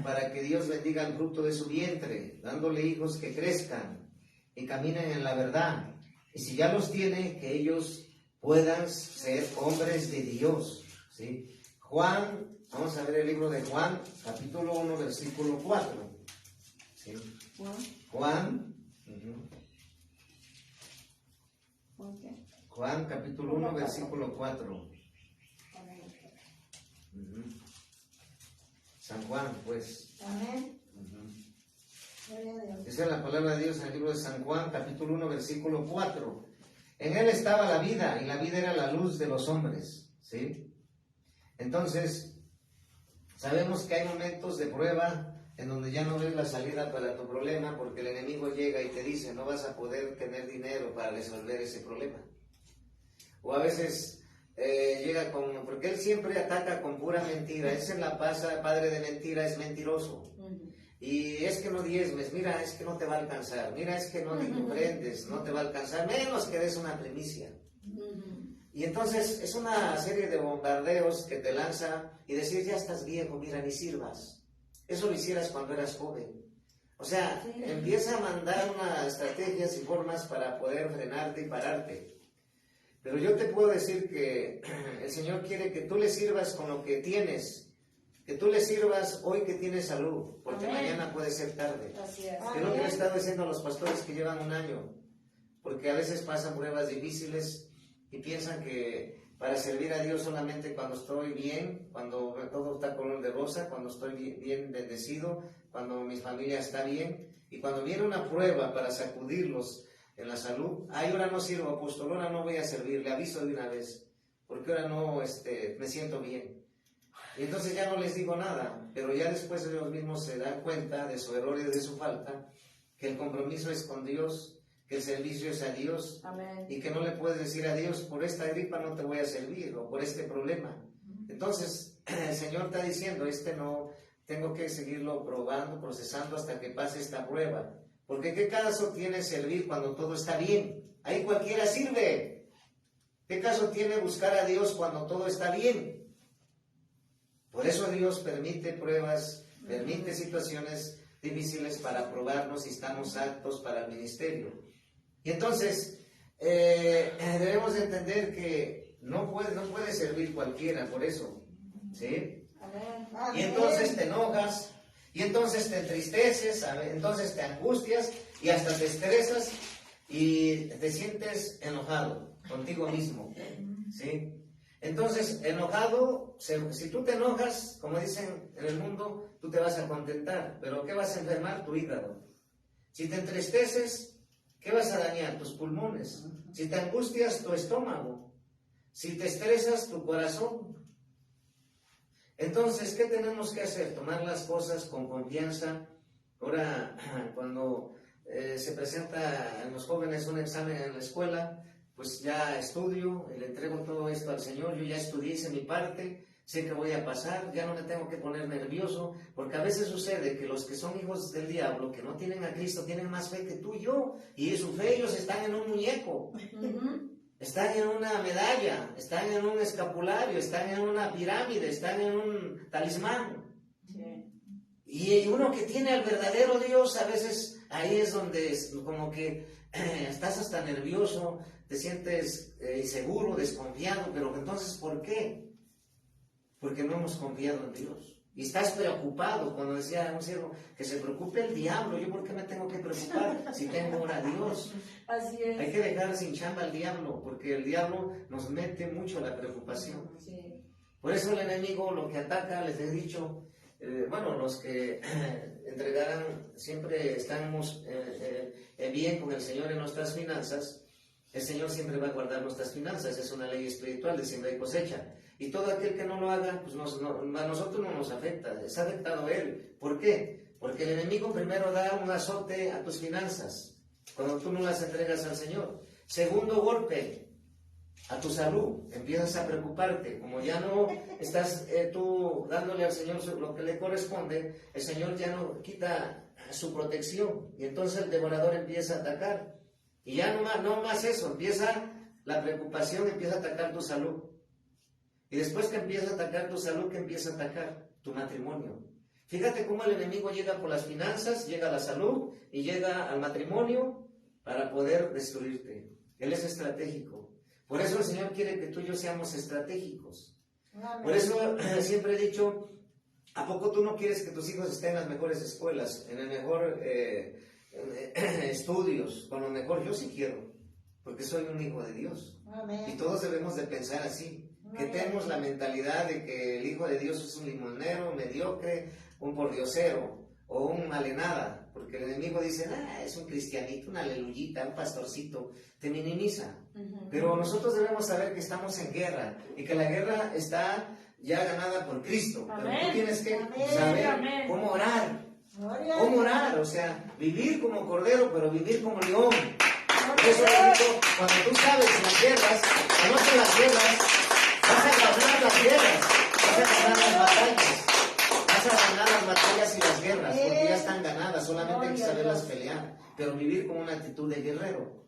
Para que Dios bendiga el fruto de su vientre, dándole hijos que crezcan y caminen en la verdad. Y si ya los tiene, que ellos puedan ser hombres de Dios, ¿sí? Juan, vamos a ver el libro de Juan, capítulo 1, versículo 4. ¿Sí? Juan, Juan, capítulo 1, versículo 4. San Juan, pues. Amén. Gloria a Dios. Esa es la palabra de Dios en el libro de San Juan, capítulo 1, versículo 4. En él estaba la vida, y la vida era la luz de los hombres, ¿sí? Entonces, sabemos que hay momentos de prueba, en donde ya no ves la salida para tu problema porque el enemigo llega y te dice no vas a poder tener dinero para resolver ese problema. O a veces llega con, porque él siempre ataca con pura mentira, él se la pasa, padre de mentira, es mentiroso. Y es que no diezmes, mira, es que no te va a alcanzar, mira, es que no te comprendes, no te va a alcanzar, menos que des una primicia. Y entonces es una serie de bombardeos que te lanza y decir, ya estás viejo, mira, ni sirvas. Eso lo hicieras cuando eras joven. O sea, empieza a mandar unas estrategias y formas para poder frenarte y pararte. Pero yo te puedo decir que el Señor quiere que tú le sirvas con lo que tienes. Que tú le sirvas hoy que tienes salud, porque mañana puede ser tarde. Así es. Es lo que le he estado diciendo a los pastores que llevan un año, porque a veces pasan pruebas difíciles y piensan que para servir a Dios solamente cuando estoy bien, cuando todo está color de rosa, cuando estoy bien bendecido, cuando mi familia está bien, y cuando viene una prueba para sacudirlos en la salud, ay, ahora no sirvo, apóstol, ahora no voy a servir, le aviso de una vez, porque ahora no me siento bien. Y entonces ya no les digo nada, pero ya después ellos mismos se dan cuenta de su error y de su falta, que el compromiso es con Dios, que el servicio es a Dios. Amén. Y que no le puedes decir a Dios, por esta gripa no te voy a servir, o por este problema. Entonces, el Señor está diciendo, no, tengo que seguirlo probando, procesando hasta que pase esta prueba. Porque ¿qué caso tiene servir cuando todo está bien? Ahí cualquiera sirve. ¿Qué caso tiene buscar a Dios cuando todo está bien? Por eso Dios permite pruebas, permite situaciones difíciles para probarnos si estamos aptos para el ministerio. Y entonces, debemos de entender que no puede servir cualquiera por eso, ¿sí? Y entonces te enojas, y entonces te entristeces, entonces te angustias, y hasta te estresas, y te sientes enojado contigo mismo, ¿sí? Entonces, enojado, si tú te enojas, como dicen en el mundo, tú te vas a contentar, pero ¿qué vas a enfermar? Tu hígado. Si te entristeces, ¿qué vas a dañar? Tus pulmones. Si te angustias, tu estómago. Si te estresas, tu corazón. Entonces, ¿qué tenemos que hacer? Tomar las cosas con confianza. Ahora, cuando se presenta en los jóvenes un examen en la escuela, pues ya estudio, le entrego todo esto al Señor, yo ya estudié, hice mi parte, sé que voy a pasar, ya no me tengo que poner nervioso, porque a veces sucede que los que son hijos del diablo, que no tienen a Cristo, tienen más fe que tú y yo, y su fe ellos están en un muñeco, están en una medalla, están en un escapulario, están en una pirámide, están en un talismán. Y uno que tiene al verdadero Dios, a veces ahí es donde como que estás hasta nervioso, te sientes inseguro, desconfiado, pero entonces ¿por qué? Porque no hemos confiado en Dios. Y estás preocupado, cuando decía un siervo, que se preocupe el diablo, ¿yo por qué me tengo que preocupar si tengo ahora a Dios? Así es. Hay que dejar sin chamba al diablo, porque el diablo nos mete mucho la preocupación. Sí. Por eso el enemigo lo que ataca, les he dicho, los que entregarán, siempre estamos bien con el Señor en nuestras finanzas, el Señor siempre va a guardar nuestras finanzas, es una ley espiritual de siembra y cosecha. Y todo aquel que no lo haga, pues a nosotros no nos afecta, es afectado a él. ¿Por qué? Porque el enemigo primero da un azote a tus finanzas, cuando tú no las entregas al Señor. Segundo golpe, a tu salud, empiezas a preocuparte, como ya no estás tú dándole al Señor lo que le corresponde, el Señor ya no quita su protección, y entonces el devorador empieza a atacar. Y ya no más eso, empieza la preocupación, empieza a atacar tu salud. Y después que empieza a atacar tu salud, que empieza a atacar tu matrimonio. Fíjate cómo el enemigo llega por las finanzas, llega a la salud y llega al matrimonio para poder destruirte. Él es estratégico. Por eso el Señor quiere que tú y yo seamos estratégicos. Por eso siempre he dicho, ¿a poco tú no quieres que tus hijos estén en las mejores escuelas, en el mejor estudios, con lo mejor? Yo sí quiero, porque soy un hijo de Dios. Amén. Y todos debemos de pensar así, que tenemos la mentalidad de que el hijo de Dios es un limonero, mediocre, un pordiosero o un malenada, porque el enemigo dice, es un cristianito, una aleluyita, un pastorcito, te minimiza. Pero nosotros debemos saber que estamos en guerra y que la guerra está ya ganada por Cristo. Amén. Pero tú tienes que saber cómo orar, Gloria a ¿Cómo Dios. orar? O sea, vivir como cordero, pero vivir como león. Por Gloria eso a Dios. digo, cuando tú sabes las guerras, conoces las guerras, vas a ganar las guerras, vas a ganar las batallas, vas a ganar las batallas y las guerras, porque ya están ganadas, solamente hay que saberlas pelear, pero vivir con una actitud de guerrero.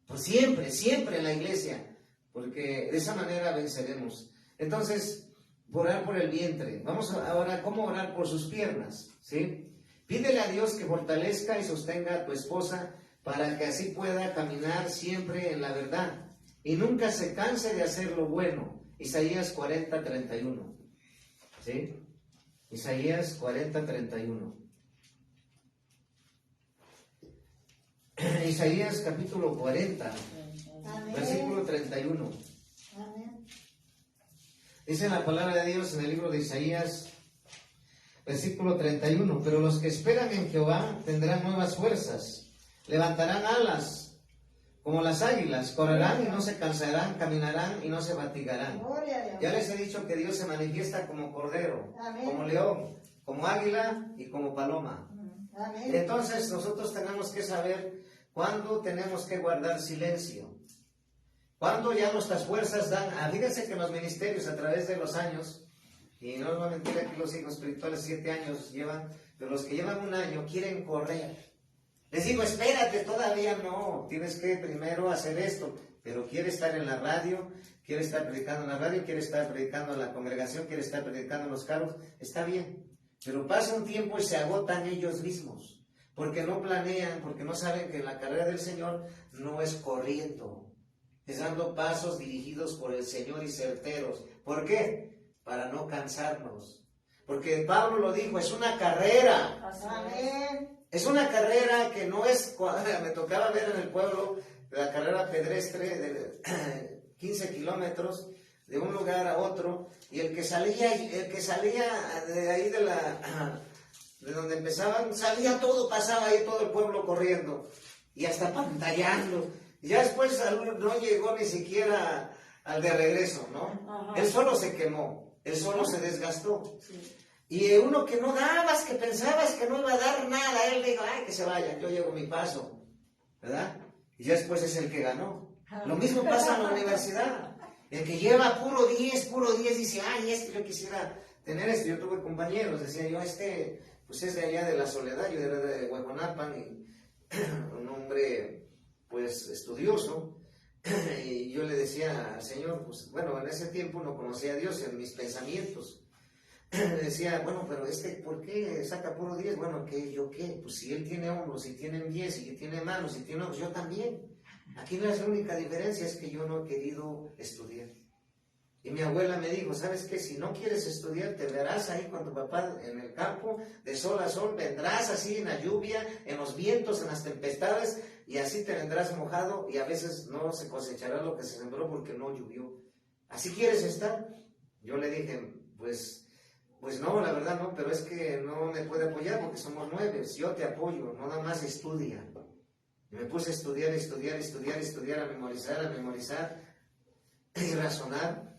Pues siempre, siempre en la iglesia, porque de esa manera venceremos. Entonces, orar por el vientre. Vamos ahora, ¿cómo orar por sus piernas? ¿Sí? Pídele a Dios que fortalezca y sostenga a tu esposa para que así pueda caminar siempre en la verdad y nunca se canse de hacer lo bueno. Isaías 40:31. ¿Sí? Isaías 40:31. Isaías capítulo 40, Amén. versículo 31. Amén. Dice la palabra de Dios en el libro de Isaías, versículo 31. Pero los que esperan en Jehová tendrán nuevas fuerzas, levantarán alas como las águilas, correrán y no se cansarán, caminarán y no se fatigarán. Gloria a Dios. Ya les he dicho que Dios se manifiesta como cordero, Amén. como león, como águila y como paloma. Amén. Entonces nosotros tenemos que saber cuándo tenemos que guardar silencio. Cuando ya nuestras fuerzas dan, fíjense que los ministerios a través de los años, y no es una mentira que los hijos espirituales 7 años llevan, pero los que llevan 1 año quieren correr. Les digo, espérate, todavía no, tienes que primero hacer esto, pero quiere estar en la radio, quiere estar predicando en la radio, quiere estar predicando en la congregación, quiere estar predicando en los carros, está bien, pero pasa un tiempo y se agotan ellos mismos, porque no planean, porque no saben que la carrera del Señor no es corriendo, es dando pasos dirigidos por el Señor y certeros. ¿Por qué? Para no cansarnos. Porque Pablo lo dijo, es una carrera. Amén. Es una carrera que no es, me tocaba ver en el pueblo, la carrera pedestre de 15 kilómetros de un lugar a otro, y el que salía de ahí de donde empezaban, salía todo, pasaba ahí todo el pueblo corriendo, y hasta pantallando. Y ya después no llegó ni siquiera al de regreso, ¿no? Ajá. Él solo se quemó, él solo se desgastó. Sí. Y uno que no dabas, que pensabas que no iba a dar nada, él dijo, ay, que se vaya, yo llevo mi paso, ¿verdad? Y ya después es el que ganó. Lo mismo pasa en la universidad. El que lleva puro 10, dice, ay, yo quisiera tener esto. Yo tuve compañeros, decía yo, pues es de allá de la Soledad, yo era de Huehuanapan, y un hombre, pues, estudioso. Y yo le decía al Señor, pues, bueno, en ese tiempo no conocía a Dios en mis pensamientos. Le decía, bueno, pero ¿por qué saca puro 10? Bueno, ¿yo qué? Pues si él tiene hombros, si tiene 10, y tiene manos, y tiene ojos, yo también. Aquí no es la única diferencia, es que yo no he querido estudiar. Y mi abuela me dijo, ¿sabes qué? Si no quieres estudiar, te verás ahí con tu papá en el campo, de sol a sol, vendrás así en la lluvia, en los vientos, en las tempestades, y así te vendrás mojado, y a veces no se cosechará lo que se sembró porque no llovió. ¿Así quieres estar? Yo le dije, pues no, la verdad no, pero es que no me puede apoyar porque somos 9, yo te apoyo, no nada más estudia. Y me puse a estudiar, a memorizar y razonar.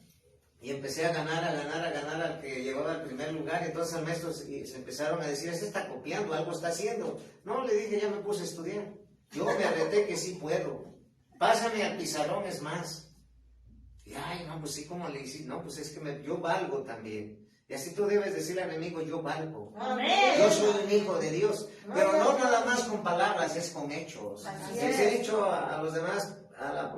Y empecé a ganar al que llevaba el primer lugar. Entonces al maestro se empezaron a decir, está copiando, algo está haciendo. No, le dije, ya me puse a estudiar. Yo me arreté que sí puedo. Pásame al pizarrón, es más. Y ay, no, pues sí, ¿cómo le hice? No, pues es que yo valgo también. Y así tú debes decirle al enemigo, yo valgo. Amén. Yo soy un hijo de Dios. Pero no nada más con palabras, es con hechos. Así Les he es. dicho a los demás,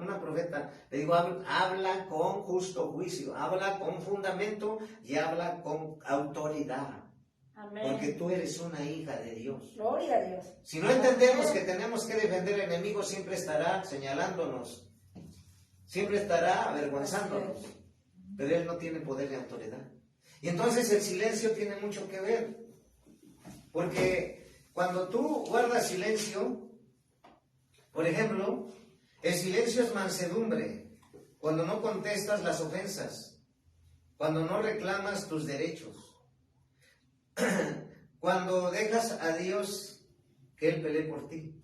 una profeta, le digo, habla con justo juicio, habla con fundamento y habla con autoridad. Amén. Porque tú eres una hija de Dios. Gloria a Dios. Si no entendemos que tenemos que defender al enemigo, siempre estará señalándonos, siempre estará avergonzándonos, pero él no tiene poder de autoridad. Y entonces el silencio tiene mucho que ver, porque cuando tú guardas silencio, por ejemplo, el silencio es mansedumbre, cuando no contestas las ofensas, cuando no reclamas tus derechos, cuando dejas a Dios que Él pelee por ti.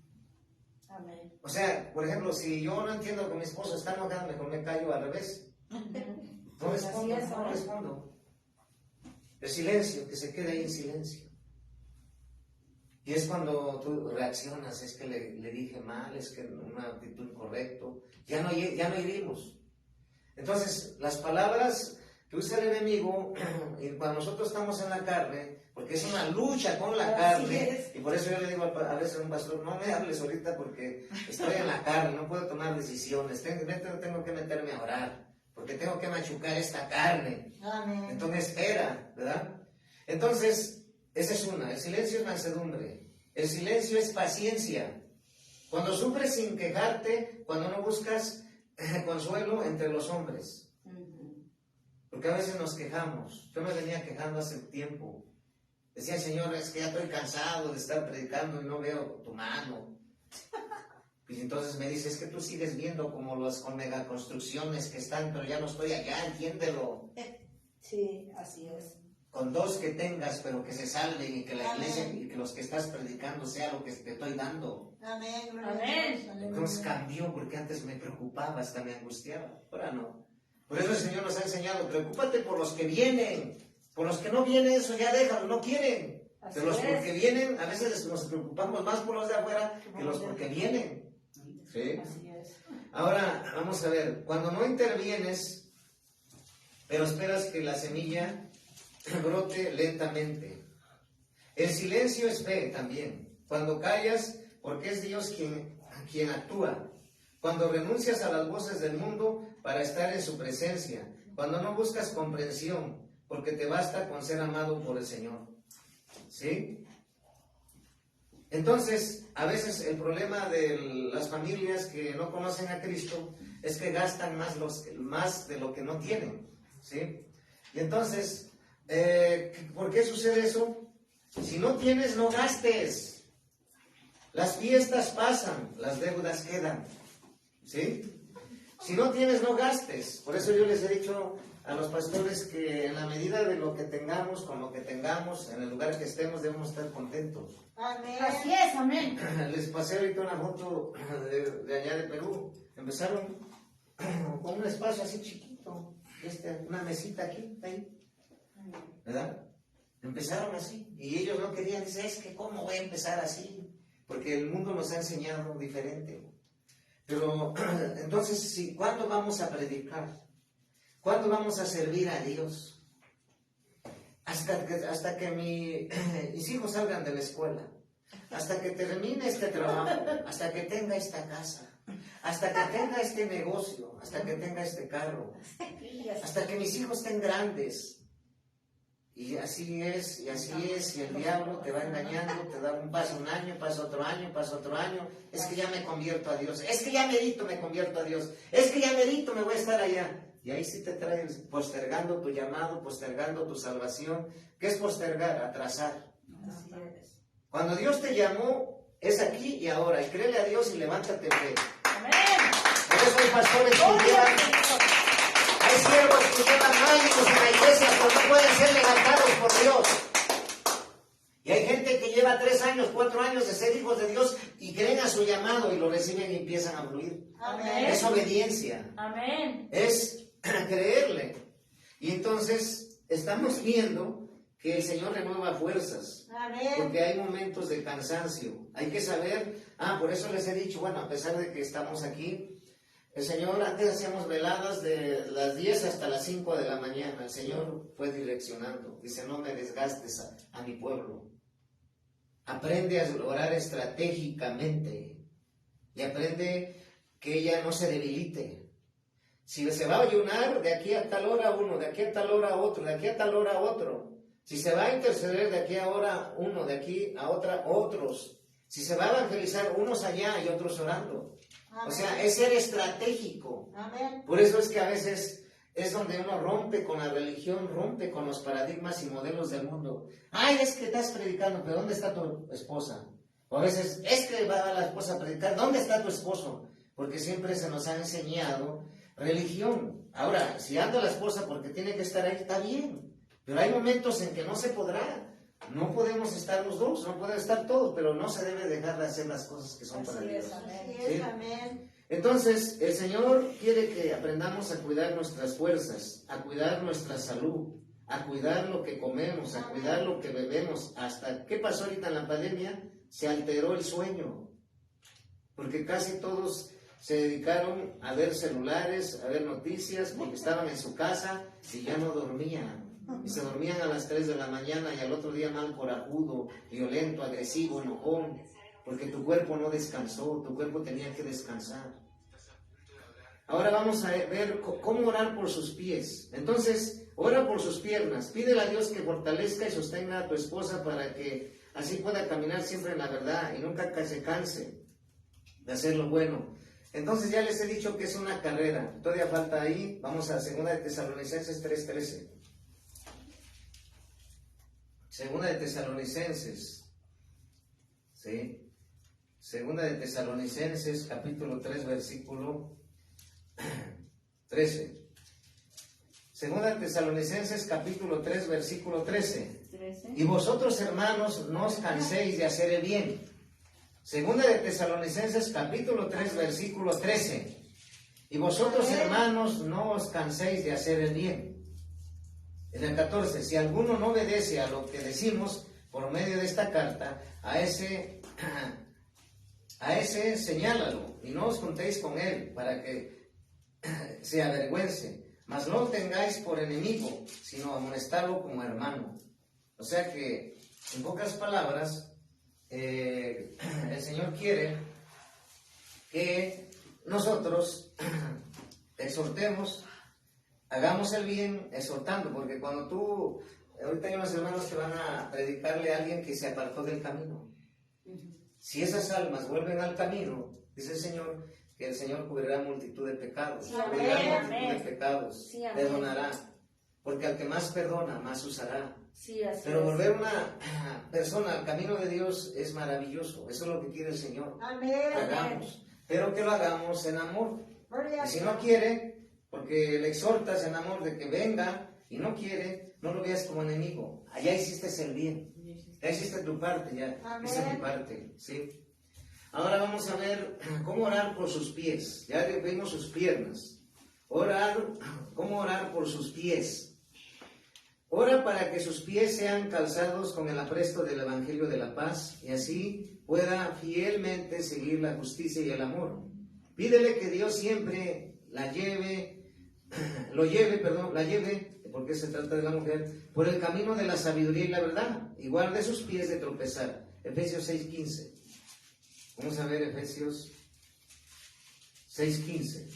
Amén. O sea, por ejemplo, si yo no entiendo que mi esposo está enojado, mejor me callo al revés. No respondo. El silencio, que se quede ahí en silencio. Y es cuando tú reaccionas, es que le dije mal, es que una actitud incorrecta, ya no herimos. Entonces, las palabras que usa el enemigo, y cuando nosotros estamos en la carne, porque es una lucha con la carne, y por eso yo le digo a veces a un pastor, no me hables ahorita porque estoy en la carne, no puedo tomar decisiones, tengo que meterme a orar, porque tengo que machucar esta carne. Amén. Entonces espera, ¿verdad? Entonces, esa es una. El silencio es mansedumbre. El silencio es paciencia. Cuando sufres sin quejarte, cuando no buscas consuelo entre los hombres. Porque a veces nos quejamos. Yo me venía quejando hace tiempo. Decía, Señor, es que ya estoy cansado de estar predicando y no veo tu mano. Y entonces me dice, es que tú sigues viendo como las con megaconstrucciones que están, pero ya no estoy allá, entiéndelo. Sí, así es. Con 2 que tengas, pero que se salven y que la iglesia y que los que estás predicando sea lo que te estoy dando. Amén. Amén. Entonces cambió, porque antes me preocupaba, hasta me angustiaba. Ahora no. Por eso el Señor nos ha enseñado, preocúpate por los que vienen. Por los que no vienen, eso ya déjalo, no quieren. Así Pero los es. porque vienen, a veces nos preocupamos más por los de afuera que los porque vienen. ¿Sí? Así es. Ahora, vamos a ver, cuando no intervienes, pero esperas que la semilla brote lentamente. El silencio es fe también. Cuando callas, porque es Dios quien actúa. Cuando renuncias a las voces del mundo para estar en su presencia. Cuando no buscas comprensión, porque te basta con ser amado por el Señor. ¿Sí? Entonces, a veces el problema de las familias que no conocen a Cristo es que gastan más de lo que no tienen. ¿Sí? Y entonces, ¿por qué sucede eso? Si no tienes, no gastes. Las fiestas pasan, las deudas quedan. ¿Sí? Si no tienes, no gastes. Por eso yo les he dicho a los pastores que en la medida de lo que tengamos, con lo que tengamos, en el lugar que estemos, debemos estar contentos. Amén. Así es, amén. Les pasé ahorita una foto de allá de Perú. Empezaron con un espacio así chiquito, una mesita aquí, ahí, ¿verdad? Empezaron así, y ellos no querían, dice, es que ¿cómo voy a empezar así? Porque el mundo nos ha enseñado diferente. Pero, entonces, ¿cuándo vamos a predicar? ¿Cuándo vamos a servir a Dios? Hasta que mis hijos salgan de la escuela, hasta que termine este trabajo, hasta que tenga esta casa, hasta que tenga este negocio, hasta que tenga este carro, hasta que mis hijos estén grandes. Y así es, y el diablo te va engañando, te da un paso un año, pasa otro año, es que ya me convierto a Dios, es que ya merito me convierto a Dios, es que ya merito me voy a estar allá. Y ahí sí te traes postergando tu llamado, postergando tu salvación. ¿Qué es postergar? Atrasar. Así es. Cuando Dios te llamó, es aquí y ahora, y créele a Dios y levántate en fe. Amén. Por eso hay pastores que llevan, hay siervos que llevan años en la iglesia, pero no pueden ser levantados por Dios. Y hay gente que lleva 3 años, 4 años de ser hijos de Dios y creen a su llamado y lo reciben y empiezan a fluir. Amén. Es obediencia, Amén. es creerle. Y entonces estamos viendo que el Señor renueva fuerzas. Amén. Porque hay momentos de cansancio. Hay que saber, por eso les he dicho, bueno, a pesar de que estamos aquí, el Señor, antes hacíamos veladas de las 10 hasta las 5 de la mañana. El Señor fue direccionando. Dice, no me desgastes a mi pueblo. Aprende a orar estratégicamente. Y aprende que ella no se debilite. Si se va a ayunar, de aquí a tal hora uno, de aquí a tal hora otro, de aquí a tal hora otro. Si se va a interceder, de aquí a hora uno, de aquí a otra otros. Si se va a evangelizar, unos allá y otros orando. Amén. O sea, es ser estratégico. Amén. Por eso es que a veces es donde uno rompe con la religión, rompe con los paradigmas y modelos del mundo. Ay, es que estás predicando, pero ¿dónde está tu esposa? O a veces, es que va la esposa a predicar, ¿dónde está tu esposo? Porque siempre se nos ha enseñado religión. Ahora, si anda la esposa porque tiene que estar ahí, está bien. Pero hay momentos en que no se podrá. No podemos estar los dos, no podemos estar todos, pero no se debe dejar de hacer las cosas que son para Así Dios. es. Amén. ¿Sí? Así es. Amén. Entonces, el Señor quiere que aprendamos a cuidar nuestras fuerzas, a cuidar nuestra salud, a cuidar lo que comemos, a cuidar lo que bebemos. ¿Qué pasó ahorita en la pandemia? se alteró el sueño, porque casi todos se dedicaron a ver celulares, a ver noticias, porque estaban en su casa y ya no dormían. Y se dormían a las 3 de la mañana y al otro día mal corajudo, violento, agresivo, enojón, porque tu cuerpo no descansó, tu cuerpo tenía que descansar. Ahora vamos a ver cómo orar por sus pies. Entonces, ora por sus piernas, pídele a Dios que fortalezca y sostenga a tu esposa para que así pueda caminar siempre en la verdad y nunca se canse de hacer lo bueno. Entonces ya les he dicho que es una carrera, todavía falta ahí, vamos a 2 de Tesalonicenses 3:13. 2 de Tesalonicenses, ¿sí? 2 de Tesalonicenses, capítulo 3, versículo 13. 2 de Tesalonicenses, capítulo 3, versículo 13. Y vosotros, hermanos, no os canséis de hacer el bien. 2 de Tesalonicenses, capítulo 3, versículo 13. Y vosotros, hermanos, no os canséis de hacer el bien. En el 14, si alguno no obedece a lo que decimos por medio de esta carta, a ese señálalo y no os juntéis con él para que se avergüence, mas no lo tengáis por enemigo, sino amonestadlo como hermano. O sea que, en pocas palabras, el Señor quiere que nosotros exhortemos, hagamos el bien exhortando, porque cuando tú, ahorita hay unos hermanos que van a predicarle a alguien que se apartó del camino. Si esas almas vuelven al camino, dice el Señor, que el Señor cubrirá multitud de pecados, cubrirá multitud de pecados, perdonará, porque al que más perdona, más usará. Pero volver una persona al camino de Dios es maravilloso, eso es lo que quiere el Señor. Amén. Hagamos, pero que lo hagamos en amor. Y si no quiere, porque le exhortas en amor de que venga y no quiere, no lo veas como enemigo. Allá hiciste el bien, ya hiciste tu parte, ya hice mi parte, ¿sí? Ahora vamos a ver cómo orar por sus pies. Ya vimos sus piernas. Cómo orar por sus pies. Ora para que sus pies sean calzados con el apresto del Evangelio de la paz y así pueda fielmente seguir la justicia y el amor. Pídele que Dios siempre la lleve, porque se trata de la mujer, por el camino de la sabiduría y la verdad, y guarde sus pies de tropezar. Efesios 6:15. Vamos a ver Efesios 6:15.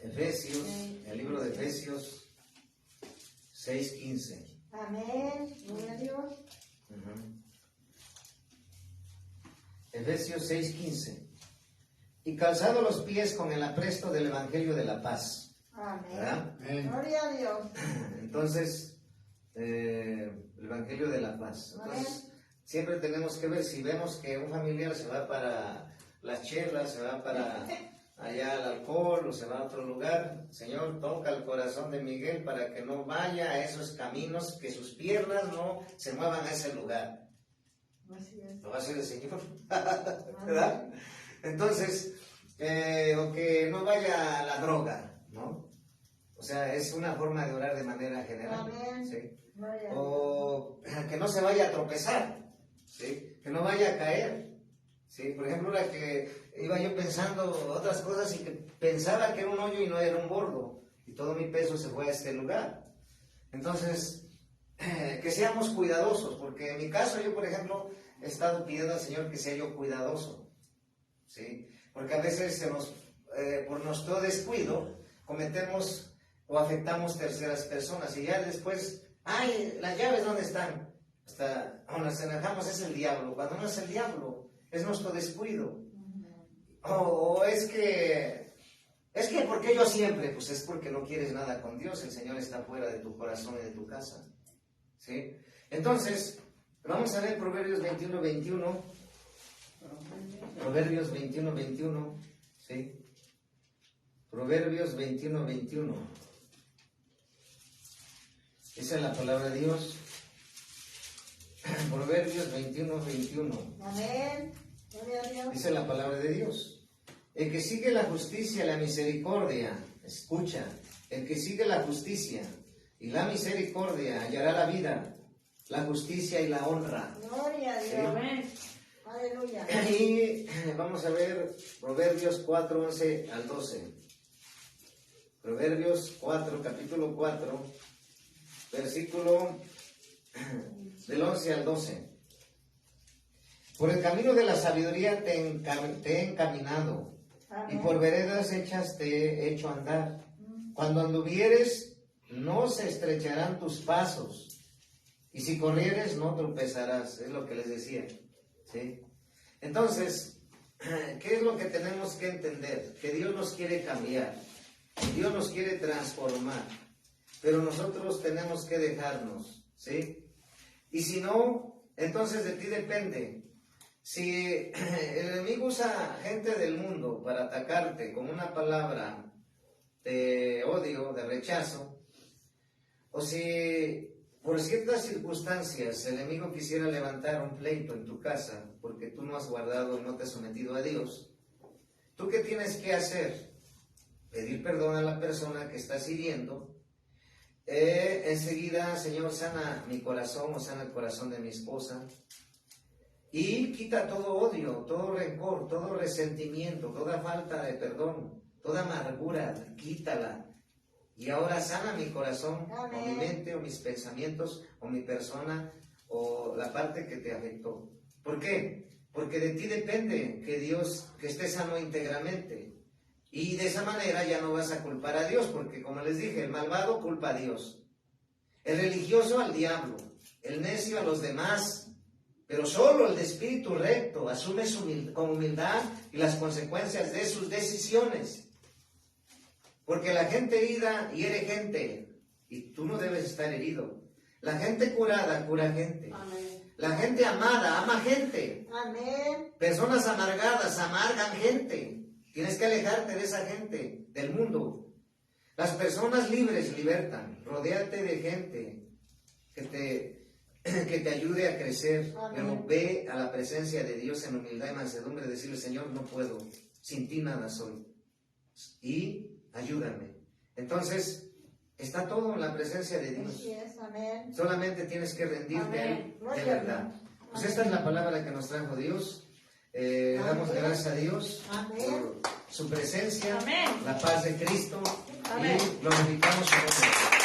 Efesios, el libro de Efesios 6:15. Amén. Gloria a Dios. Efesios 6:15. Y calzado los pies con el apresto del Evangelio de la paz. Amén. Gloria a Dios. Entonces, el Evangelio de la paz. Entonces, siempre tenemos que ver, si vemos que un familiar se va para las chelas, se va para allá al alcohol o se va a otro lugar, Señor, toca el corazón de Miguel para que no vaya a esos caminos, que sus piernas no se muevan a ese lugar. Así es. Lo va a hacer el Señor, ¿verdad? Entonces, o que no vaya a la droga, ¿no? O sea, es una forma de orar de manera general. Amén. ¿Sí? O que no se vaya a tropezar, ¿sí? Que no vaya a caer, ¿sí? Por ejemplo, la que iba yo pensando otras cosas y que pensaba que era un hoyo y no era un bordo, y todo mi peso se fue a este lugar. Entonces, que seamos cuidadosos, porque en mi caso yo, por ejemplo, he estado pidiendo al Señor que sea yo cuidadoso, ¿sí? Porque a veces por nuestro descuido cometemos o afectamos terceras personas y ya después, ¡ay, las llaves dónde están! Hasta nos enojamos, es el diablo. Cuando no es el diablo, es nuestro descuido. O es que, ¿por qué yo siempre? Pues es porque no quieres nada con Dios, el Señor está fuera de tu corazón y de tu casa, ¿sí? Entonces, vamos a ver Proverbios 21:21. Proverbios 21:21, ¿sí? Proverbios 21:21. Esa es la palabra de Dios. Proverbios 21:21. Amén. Gloria a Dios. Dice la palabra de Dios. El que sigue la justicia y la misericordia, escucha, el que sigue la justicia y la misericordia hallará la vida, la justicia y la honra. Gloria a Dios. Amén. Aleluya. Y vamos a ver Proverbios 4, 11 al 12. Proverbios 4, capítulo 4, versículo del 11 al 12. Por el camino de la sabiduría te he encaminado, y por veredas hechas te he hecho andar. Cuando anduvieres, no se estrecharán tus pasos, y si corrieres, no tropezarás. Es lo que les decía, ¿sí? Entonces, ¿qué es lo que tenemos que entender? Que Dios nos quiere cambiar, Dios nos quiere transformar, pero nosotros tenemos que dejarnos, ¿sí? Y si no, entonces de ti depende. Si el enemigo usa gente del mundo para atacarte con una palabra de odio, de rechazo, o si por ciertas circunstancias el enemigo quisiera levantar un pleito en tu casa porque tú no has guardado y no te has sometido a Dios, ¿tú qué tienes que hacer? Pedir perdón a la persona que estás hiriendo. Enseguida, Señor, sana mi corazón o sana el corazón de mi esposa. Y quita todo odio, todo rencor, todo resentimiento, toda falta de perdón, toda amargura, quítala. Y ahora sana mi corazón, Amén. o mi mente, o mis pensamientos, o mi persona, o la parte que te afectó. ¿Por qué? Porque de ti depende que esté sano íntegramente. Y de esa manera ya no vas a culpar a Dios, porque como les dije, el malvado culpa a Dios, el religioso al diablo, el necio a los demás. Pero solo el de espíritu recto asume con humildad y las consecuencias de sus decisiones. Porque la gente herida hiere gente, y tú no debes estar herido. La gente curada cura gente. Amén. La gente amada ama gente. Amén. Personas amargadas amargan gente. Tienes que alejarte de esa gente, del mundo. Las personas libres libertan. Rodéate de gente que te ayude a crecer. Amén. Pero ve a la presencia de Dios en humildad y mansedumbre, decirle: Señor, no puedo, sin ti nada soy, y ayúdame. Entonces, está todo en la presencia de Dios. Así es. Amén. Solamente tienes que rendirte a Él de Amén. verdad. Pues esta es la palabra que nos trajo Dios. Damos Amén. gracias a Dios Amén. por su presencia, Amén. la paz de Cristo, Amén. y glorificamos su nombre.